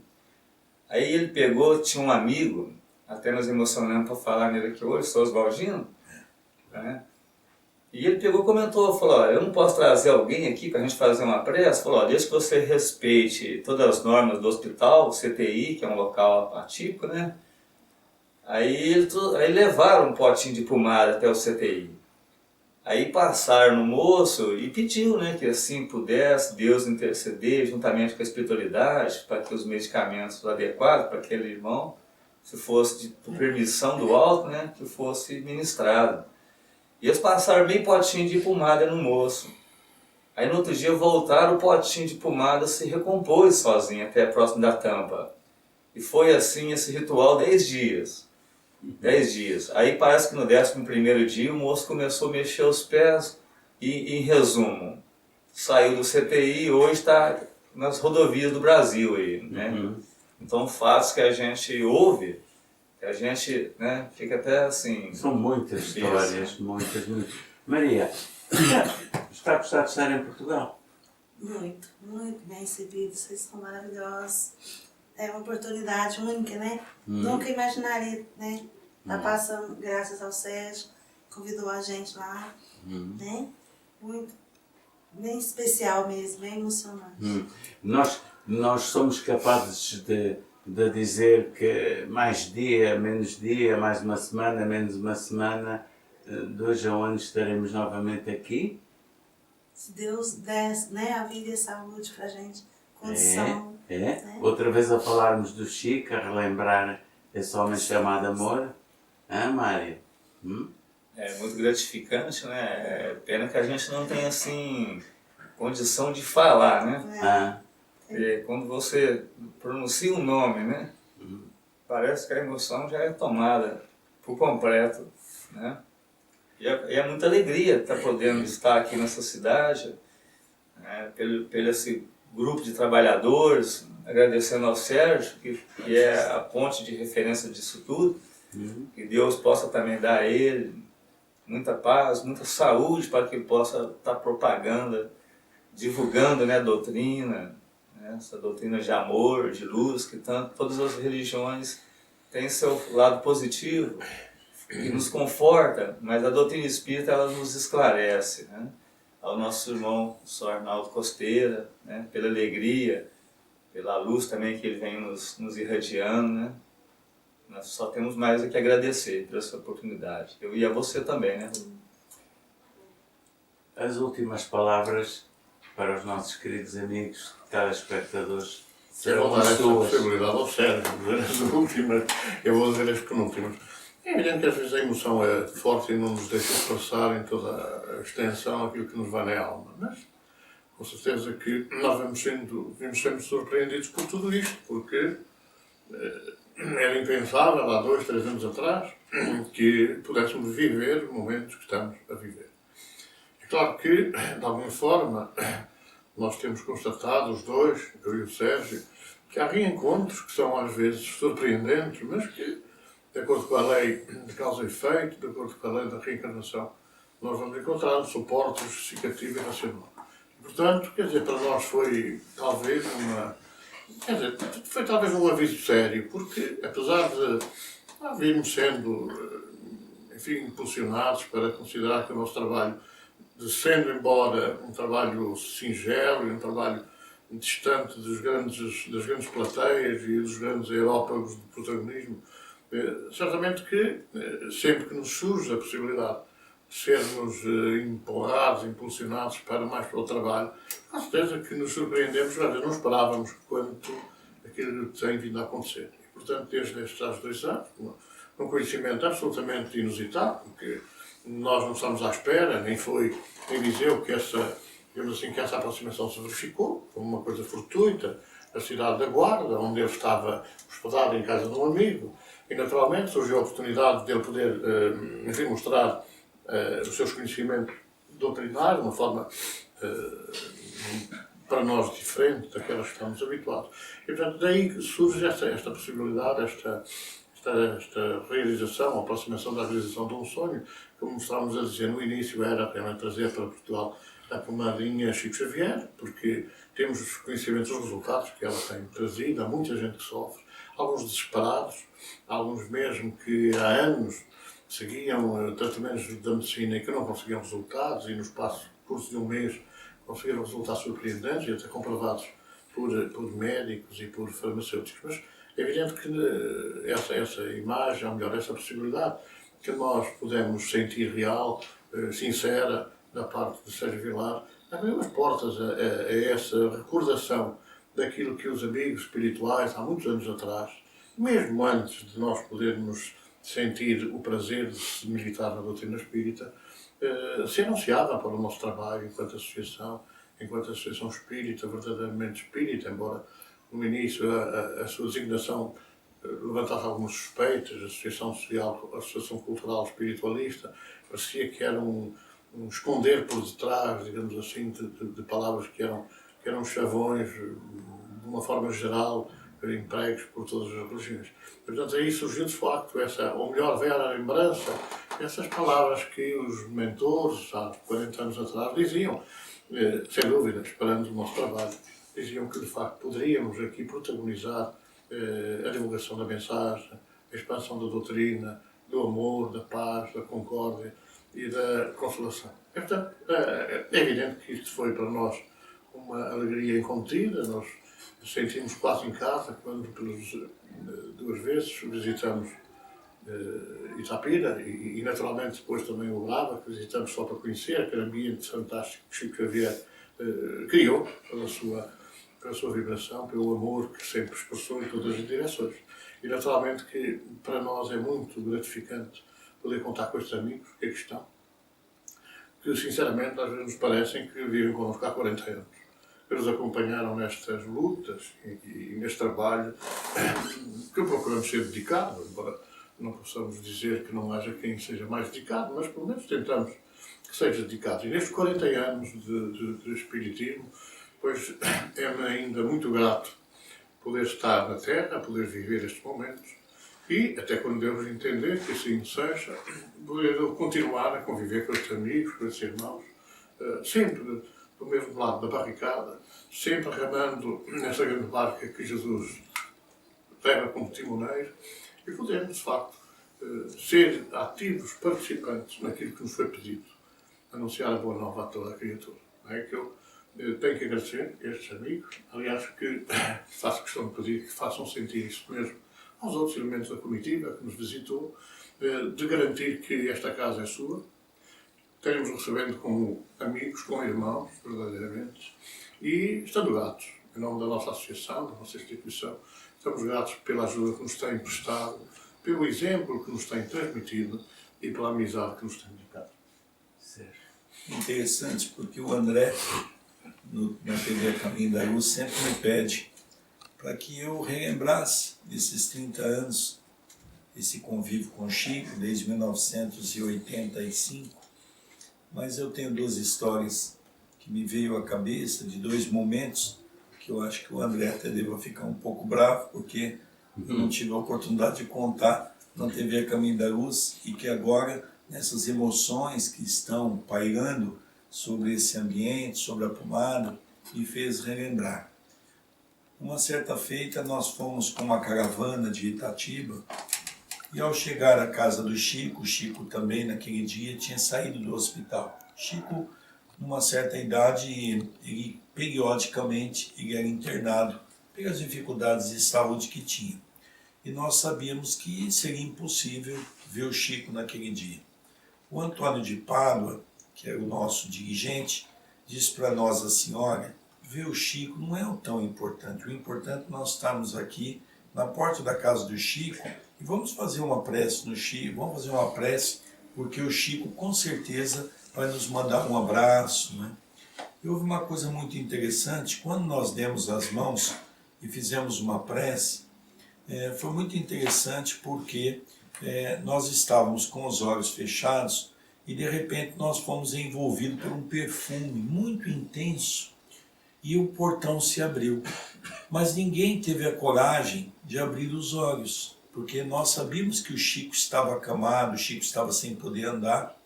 [SPEAKER 4] Aí ele pegou, tinha um amigo, até nos emocionando para falar nele aqui hoje, sou Oswaldino, né? E ele pegou e comentou, falou, olha, eu não posso trazer alguém aqui para a gente fazer uma prece? Falou, desde que você respeite todas as normas do hospital, o CTI, que é um local atípico, né? Aí levaram um potinho de pomada até o CTI. Aí passaram no moço e pediu, né, que assim pudesse Deus interceder juntamente com a espiritualidade para que os medicamentos adequados para aquele irmão, se fosse por permissão do alto, né, que fosse ministrado. E eles passaram meio potinho de pomada no moço. Aí no outro dia voltaram, o potinho de pomada se recompôs sozinho até próximo da tampa. E foi assim esse ritual 10 dias. 10 dias. Aí parece que no 11º dia o moço começou a mexer os pés e, em resumo, saiu do CTI e hoje está nas rodovias do Brasil aí, né? Então fatos que a gente ouve, que a gente, né, fica até assim...
[SPEAKER 1] São muitas histórias, muitas. Maria, está a gostar de estar em Portugal?
[SPEAKER 5] Muito, muito bem recebido. Vocês são maravilhosos. É uma oportunidade única, né? Nunca imaginaria, né? Tá passando, graças ao Sérgio, convidou a gente lá, né? Muito, bem especial mesmo, bem emocionante.
[SPEAKER 1] Nós somos capazes de dizer que mais dia, menos dia, mais uma semana, menos uma semana, de hoje a um ano estaremos novamente aqui.
[SPEAKER 5] Se Deus desse, né, a vida e a saúde pra gente, condição.
[SPEAKER 1] Né? Outra vez a falarmos do Chico, a relembrar esse homem chamado amor. Mário?
[SPEAKER 4] É muito gratificante, né? É pena que a gente não tem, assim, condição de falar, né? Porque quando você pronuncia um nome, né? Parece que a emoção já é tomada por completo, né? E é muita alegria estar podendo estar aqui nessa cidade, né? Pelo esse grupo de trabalhadores, agradecendo ao Sérgio, que é a ponte de referência disso tudo. Que Deus possa também dar a ele muita paz, muita saúde para que ele possa estar propagando, divulgando, né, a doutrina, né, essa doutrina de amor, de luz, que todas as religiões têm seu lado positivo, que nos conforta, mas a doutrina espírita ela nos esclarece, né? Ao nosso irmão Sr. Arnaldo Costeira, né, pela alegria, pela luz também que ele vem nos irradiando, né? Nós só temos mais a que agradecer por essa oportunidade. Eu e a você também, né?
[SPEAKER 1] As últimas palavras para os nossos queridos amigos, telespectadores,
[SPEAKER 3] Eu vou
[SPEAKER 1] serão
[SPEAKER 3] dar
[SPEAKER 1] as
[SPEAKER 3] essa
[SPEAKER 1] suas.
[SPEAKER 3] possibilidade ao Sérgio, dizer as últimas, eu vou dizer as penúltimas. É evidente que às vezes a emoção é forte e não nos deixa passar em toda a extensão aquilo que nos vai na alma, mas com certeza que nós vamos sempre surpreendidos por tudo isto, porque era impensável há 2, 3 anos atrás que pudéssemos viver os momentos que estamos a viver. É claro que, de alguma forma, nós temos constatado, os dois, eu e o Sérgio, que há reencontros que são às vezes surpreendentes, mas que, de acordo com a lei de causa e efeito, de acordo com a lei da reencarnação, nós vamos encontrar suporte justificativo e racional. Portanto, quer dizer, para nós foi talvez um aviso sério, porque apesar de virmos sendo, enfim, impulsionados para considerar que o nosso trabalho, sendo embora um trabalho singelo e um trabalho distante das grandes plateias e dos grandes aerópagos de protagonismo, certamente que sempre que nos surge a possibilidade de sermos empurrados, impulsionados para o trabalho, com certeza que nos surpreendemos, não esperávamos quanto aquilo tem vindo a acontecer. E, portanto, desde estes 2 anos, um conhecimento absolutamente inusitado, porque nós não estamos à espera, nem foi em Viseu que essa aproximação se verificou, como uma coisa fortuita, na cidade da Guarda, onde ele estava hospedado em casa de um amigo, e naturalmente surgiu a oportunidade de ele poder, enfim, mostrar os seus conhecimentos doutrinários, de uma forma para nós diferente daquelas que estamos habituados. E, portanto, daí que surge esta possibilidade, esta realização, a aproximação da realização de um sonho, como estávamos a dizer no início, era realmente trazer para Portugal a pomadinha Chico Xavier, porque temos os conhecimentos, os resultados que ela tem trazido, há muita gente que sofre, alguns desesperados, alguns mesmo que há anos seguiam tratamentos da medicina e que não conseguiam resultados, e no espaço curso de um mês conseguiram resultados surpreendentes e até comprovados por médicos e por farmacêuticos. Mas é evidente que essa imagem, ou melhor, essa possibilidade que nós podemos sentir real, sincera, da parte de Sérgio Vilar, abriu as portas a essa recordação daquilo que os amigos espirituais, há muitos anos atrás, mesmo antes de nós podermos sentir o prazer de se militar na doutrina espírita, se anunciava para o nosso trabalho enquanto associação espírita, verdadeiramente espírita, embora no início a sua designação levantasse algumas suspeitas, a Associação Social, a Associação Cultural Espiritualista, parecia que era um esconder por detrás, digamos assim, de palavras que eram chavões, de uma forma geral, empregos por todas as religiões. Portanto, aí surgiu de facto ou melhor, veio à lembrança, essas palavras que os mentores, há 40 anos atrás, diziam, sem dúvida, esperando o nosso trabalho, diziam que de facto poderíamos aqui protagonizar a divulgação da mensagem, a expansão da doutrina, do amor, da paz, da concórdia e da consolação. E, portanto, é evidente que isto foi para nós uma alegria incontida. Nós sentimos quase em casa quando, pelas 2 vezes, visitamos Itapira e naturalmente depois também o Brava, que visitamos só para conhecer aquele ambiente fantástico que Chico Xavier criou pela sua vibração, pelo amor que sempre expressou em todas as direções. E naturalmente que para nós é muito gratificante poder contar com estes amigos que aqui estão, que sinceramente às vezes nos parecem que vivem connosco há 40 anos, que nos acompanharam nestas lutas e neste trabalho que procuramos ser dedicados, embora não possamos dizer que não haja quem seja mais dedicado, mas pelo menos tentamos que seja dedicado. E nestes 40 anos de Espiritismo, pois é-me ainda muito grato poder estar na Terra, poder viver estes momentos e, até quando Deus entender que assim seja, poder continuar a conviver com estes amigos, com estes irmãos, sempre do mesmo lado da barricada, sempre remando nessa grande barca que Jesus leva como timoneiro e podermos, de facto, ser ativos participantes naquilo que nos foi pedido, anunciar a boa nova a toda a criatura. Não é que eu tenho que agradecer a estes amigos, aliás, que faço questão de pedir que façam sentir isso mesmo aos outros elementos da comitiva que nos visitou, de garantir que esta casa é sua, teremos recebendo como amigos, como irmãos, verdadeiramente, e estando gratos, em nome da nossa associação, da nossa instituição, estamos gratos pela ajuda que nos têm prestado, pelo exemplo que nos têm transmitido e pela amizade que nos têm dedicado.
[SPEAKER 2] Interessante, porque o André, na TV Caminho da Luz, sempre me pede para que eu relembrasse esses 30 anos, esse convívio com o Chico, desde 1985. Mas eu tenho 2 histórias que me veio à cabeça, de 2 momentos, que eu acho que o André até deva ficar um pouco bravo, porque eu não tive a oportunidade de contar na TV Caminho da Luz, e que agora, nessas emoções que estão pairando sobre esse ambiente, sobre a pomada, me fez relembrar. Uma certa feita, nós fomos com uma caravana de Itatiba, e ao chegar à casa do Chico, o Chico também naquele dia tinha saído do hospital. Chico, numa certa idade, ele periodicamente era internado pelas dificuldades de saúde que tinha. E nós sabíamos que seria impossível ver o Chico naquele dia. O Antônio de Pádua, que era o nosso dirigente, disse para nós assim: olha, ver o Chico não é o tão importante. O importante é nós estarmos aqui na porta da casa do Chico e vamos fazer uma prece no Chico, vamos fazer uma prece, porque o Chico com certeza vai nos mandar um abraço, né? E houve uma coisa muito interessante, quando nós demos as mãos e fizemos uma prece, foi muito interessante porque nós estávamos com os olhos fechados e de repente nós fomos envolvidos por um perfume muito intenso e o portão se abriu. Mas ninguém teve a coragem de abrir os olhos, porque nós sabíamos que o Chico estava acamado, o Chico estava sem poder andar.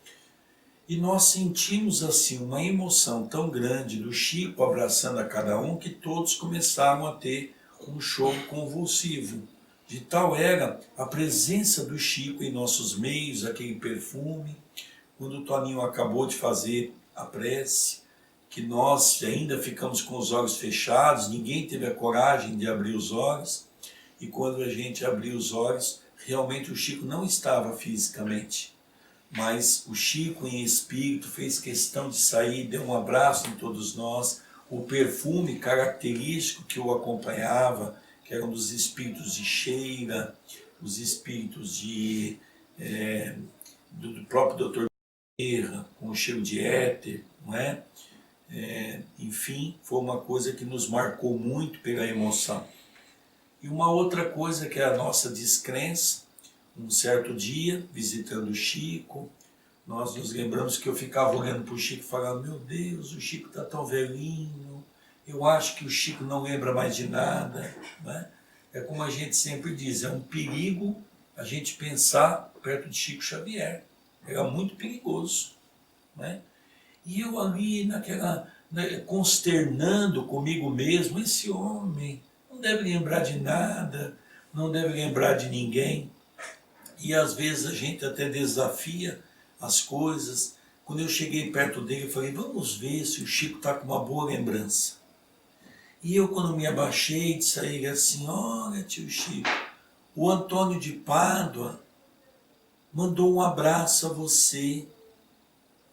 [SPEAKER 2] E nós sentimos assim uma emoção tão grande do Chico abraçando a cada um que todos começaram a ter um choro convulsivo. De tal era a presença do Chico em nossos meios, aquele perfume. Quando o Toninho acabou de fazer a prece, que nós ainda ficamos com os olhos fechados, ninguém teve a coragem de abrir os olhos. E quando a gente abriu os olhos, realmente o Chico não estava fisicamente. Mas o Chico em espírito fez questão de sair, deu um abraço em todos nós. O perfume característico que o acompanhava, que eram dos espíritos de Sheila, os espíritos de do próprio Dr. Bezerra, com o cheiro de éter, não é? Enfim, foi uma coisa que nos marcou muito pela emoção. E uma outra coisa que é a nossa descrença, um certo dia, visitando o Chico, nós nos lembramos que eu ficava olhando para o Chico e falava, meu Deus, o Chico está tão velhinho, eu acho que o Chico não lembra mais de nada, né? É como a gente sempre diz, é um perigo a gente pensar perto de Chico Xavier, era muito perigoso, né? E eu ali consternando comigo mesmo, esse homem não deve lembrar de nada, não deve lembrar de ninguém. E às vezes a gente até desafia as coisas. Quando eu cheguei perto dele, eu falei, vamos ver se o Chico está com uma boa lembrança. E eu, quando me abaixei, disse a ele assim, olha, tio Chico, o Antônio de Pádua mandou um abraço a você.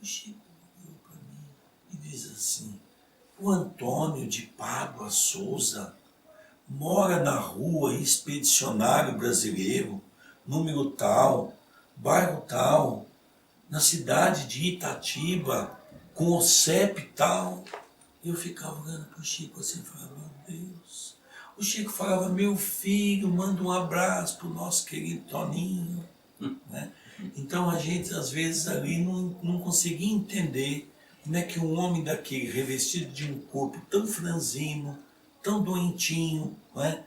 [SPEAKER 2] O Chico olhou para mim e diz assim, o Antônio de Pádua Souza mora na rua Expedicionário Brasileiro, número tal, bairro tal, na cidade de Itatiba, com o CEP tal. Eu ficava olhando para o Chico assim e falava, meu Deus. O Chico falava, meu filho, manda um abraço para o nosso querido Toninho. Né? Então a gente às vezes ali não conseguia entender como é que um homem daquele, revestido de um corpo tão franzino, tão doentinho, né?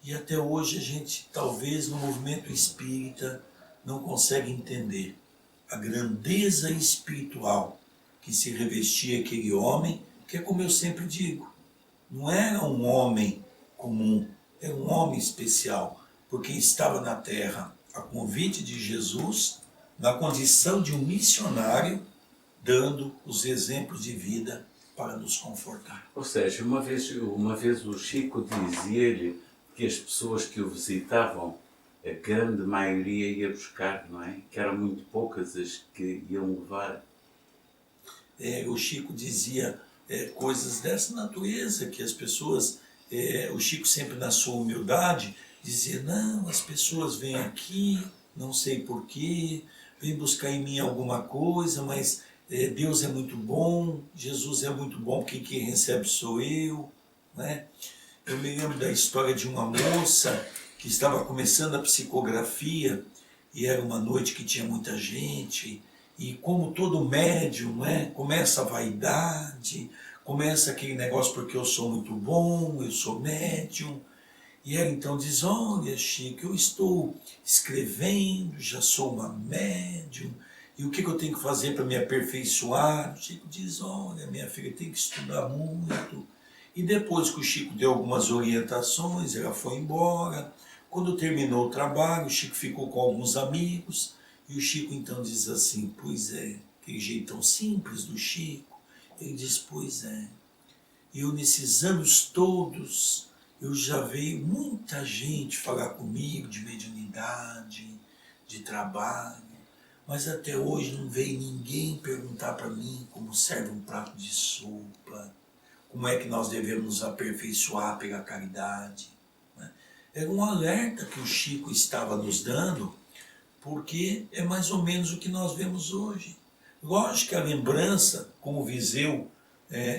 [SPEAKER 2] E até hoje a gente, talvez no movimento espírita, não consegue entender a grandeza espiritual que se revestia aquele homem, que é como eu sempre digo, não era um homem comum, era um homem especial, porque estava na terra a convite de Jesus, na condição de um missionário, dando os exemplos de vida para nos confortar.
[SPEAKER 1] Ou seja, uma vez o Chico dizia-lhe que as pessoas que o visitavam, a grande maioria ia buscar, não é? Que eram muito poucas as que iam levar.
[SPEAKER 2] O Chico dizia coisas dessa natureza, que as pessoas, o Chico sempre na sua humildade, dizia, não, as pessoas vêm aqui, não sei porquê, vêm buscar em mim alguma coisa, mas Deus é muito bom, Jesus é muito bom, quem recebe sou eu, né? Eu me lembro da história de uma moça que estava começando a psicografia e era uma noite que tinha muita gente e como todo médium, né, começa a vaidade, começa aquele negócio porque eu sou muito bom, eu sou médium. E ela então diz, olha Chico, eu estou escrevendo, já sou uma médium, e o que eu tenho que fazer para me aperfeiçoar? O Chico diz, olha minha filha, tem que estudar muito. E depois que o Chico deu algumas orientações, ela foi embora. Quando terminou o trabalho, o Chico ficou com alguns amigos, e o Chico então diz assim, pois é, aquele jeitão simples do Chico, ele diz, pois é, eu nesses anos todos, eu já veio muita gente falar comigo de mediunidade, de trabalho, mas até hoje não veio ninguém perguntar para mim como serve um prato de sopa, como é que nós devemos nos aperfeiçoar pela caridade. Era um alerta que o Chico estava nos dando, porque é mais ou menos o que nós vemos hoje. Lógico que a lembrança, como o Viseu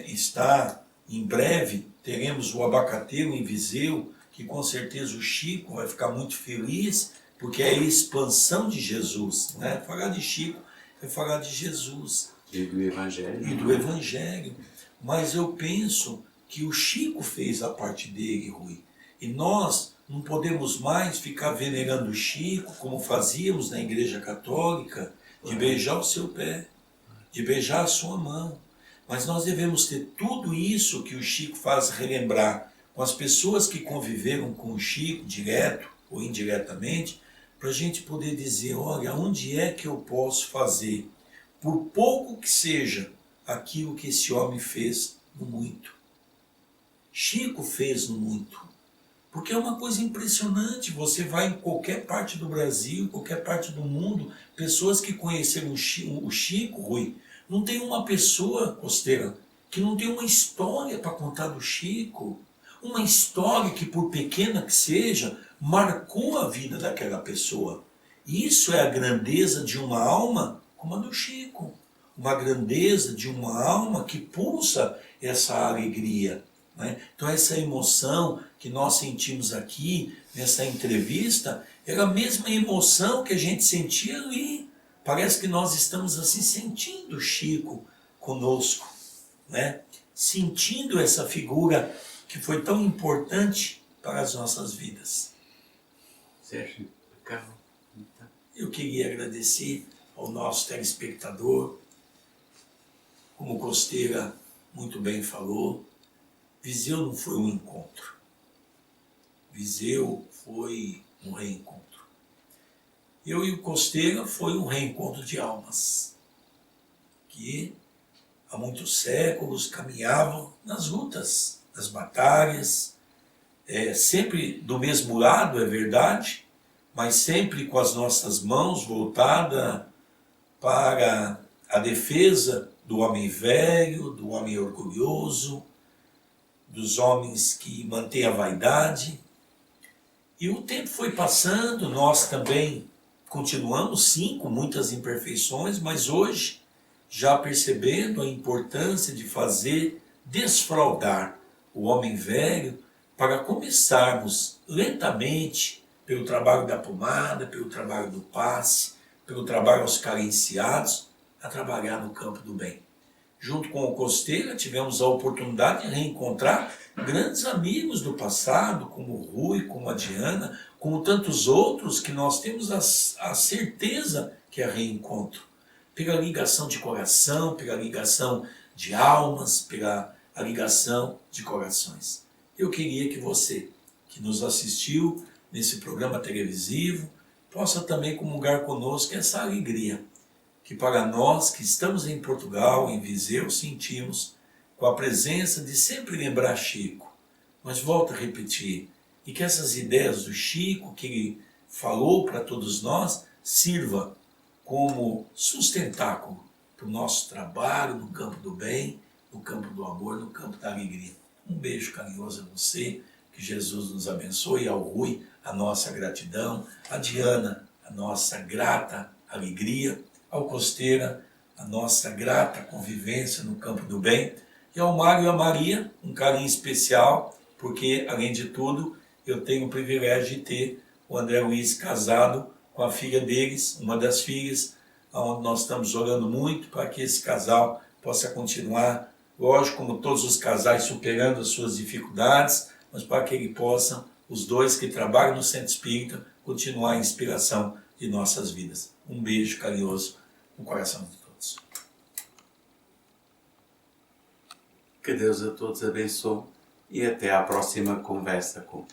[SPEAKER 2] está em breve, teremos o abacateiro em Viseu, que com certeza o Chico vai ficar muito feliz, porque é a expansão de Jesus. Né? Falar de Chico é falar de Jesus.
[SPEAKER 1] E do Evangelho.
[SPEAKER 2] E do Evangelho. Mas eu penso que o Chico fez a parte dele, Rui. E nós não podemos mais ficar venerando o Chico, como fazíamos na Igreja Católica, de beijar o seu pé, de beijar a sua mão. Mas nós devemos ter tudo isso que o Chico faz relembrar com as pessoas que conviveram com o Chico, direto ou indiretamente, para a gente poder dizer, olha, onde é que eu posso fazer, por pouco que seja, aquilo que esse homem fez no muito. Chico fez no muito. Porque é uma coisa impressionante, você vai em qualquer parte do Brasil, qualquer parte do mundo, pessoas que conheceram o Chico, Rui, não tem uma pessoa, Costeira, que não tem uma história para contar do Chico. Uma história que, por pequena que seja, marcou a vida daquela pessoa. Isso é a grandeza de uma alma como a do Chico. Uma grandeza de uma alma que pulsa essa alegria. Né? Então essa emoção que nós sentimos aqui, nessa entrevista, é a mesma emoção que a gente sentia ali. Parece que nós estamos assim sentindo o Chico conosco, né? Sentindo essa figura que foi tão importante para as nossas vidas.
[SPEAKER 1] Sérgio, Carlos.
[SPEAKER 2] Eu queria agradecer ao nosso telespectador, como Costeira muito bem falou, Viseu não foi um encontro. Viseu foi um reencontro. Eu e o Costeira foi um reencontro de almas, que há muitos séculos caminhavam nas lutas, nas batalhas, sempre do mesmo lado, é verdade, mas sempre com as nossas mãos voltadas para a defesa do homem velho, do homem orgulhoso, dos homens que mantêm a vaidade. E o tempo foi passando, nós também continuamos sim com muitas imperfeições, mas hoje, já percebendo a importância de fazer desfraldar o homem velho, para começarmos lentamente, pelo trabalho da pomada, pelo trabalho do passe, pelo trabalho aos carenciados, a trabalhar no campo do bem. Junto com o Costeira, tivemos a oportunidade de reencontrar grandes amigos do passado, como o Rui, como a Diana, como tantos outros que nós temos a certeza que é reencontro. Pela ligação de coração, pela ligação de almas, pela ligação de corações. Eu queria que você, que nos assistiu nesse programa televisivo, possa também comungar conosco essa alegria que para nós que estamos em Portugal, em Viseu, sentimos com a presença de sempre lembrar Chico. Mas volto a repetir, e que essas ideias do Chico, que ele falou para todos nós, sirva como sustentáculo para o nosso trabalho no campo do bem, no campo do amor, no campo da alegria. Um beijo carinhoso a você, que Jesus nos abençoe, ao Rui, a nossa gratidão, a Diana, a nossa grata alegria, ao Costeira, a nossa grata convivência no campo do bem, e ao Mário e a Maria, um carinho especial, porque, além de tudo, eu tenho o privilégio de ter o André Luiz casado com a filha deles, uma das filhas, onde nós estamos orando muito para que esse casal possa continuar, lógico, como todos os casais, superando as suas dificuldades, mas para que ele possam, os dois que trabalham no Centro Espírita, continuar a inspiração de nossas vidas. Um beijo carinhoso no coração de todos.
[SPEAKER 1] Que Deus a todos abençoe e até à próxima conversa com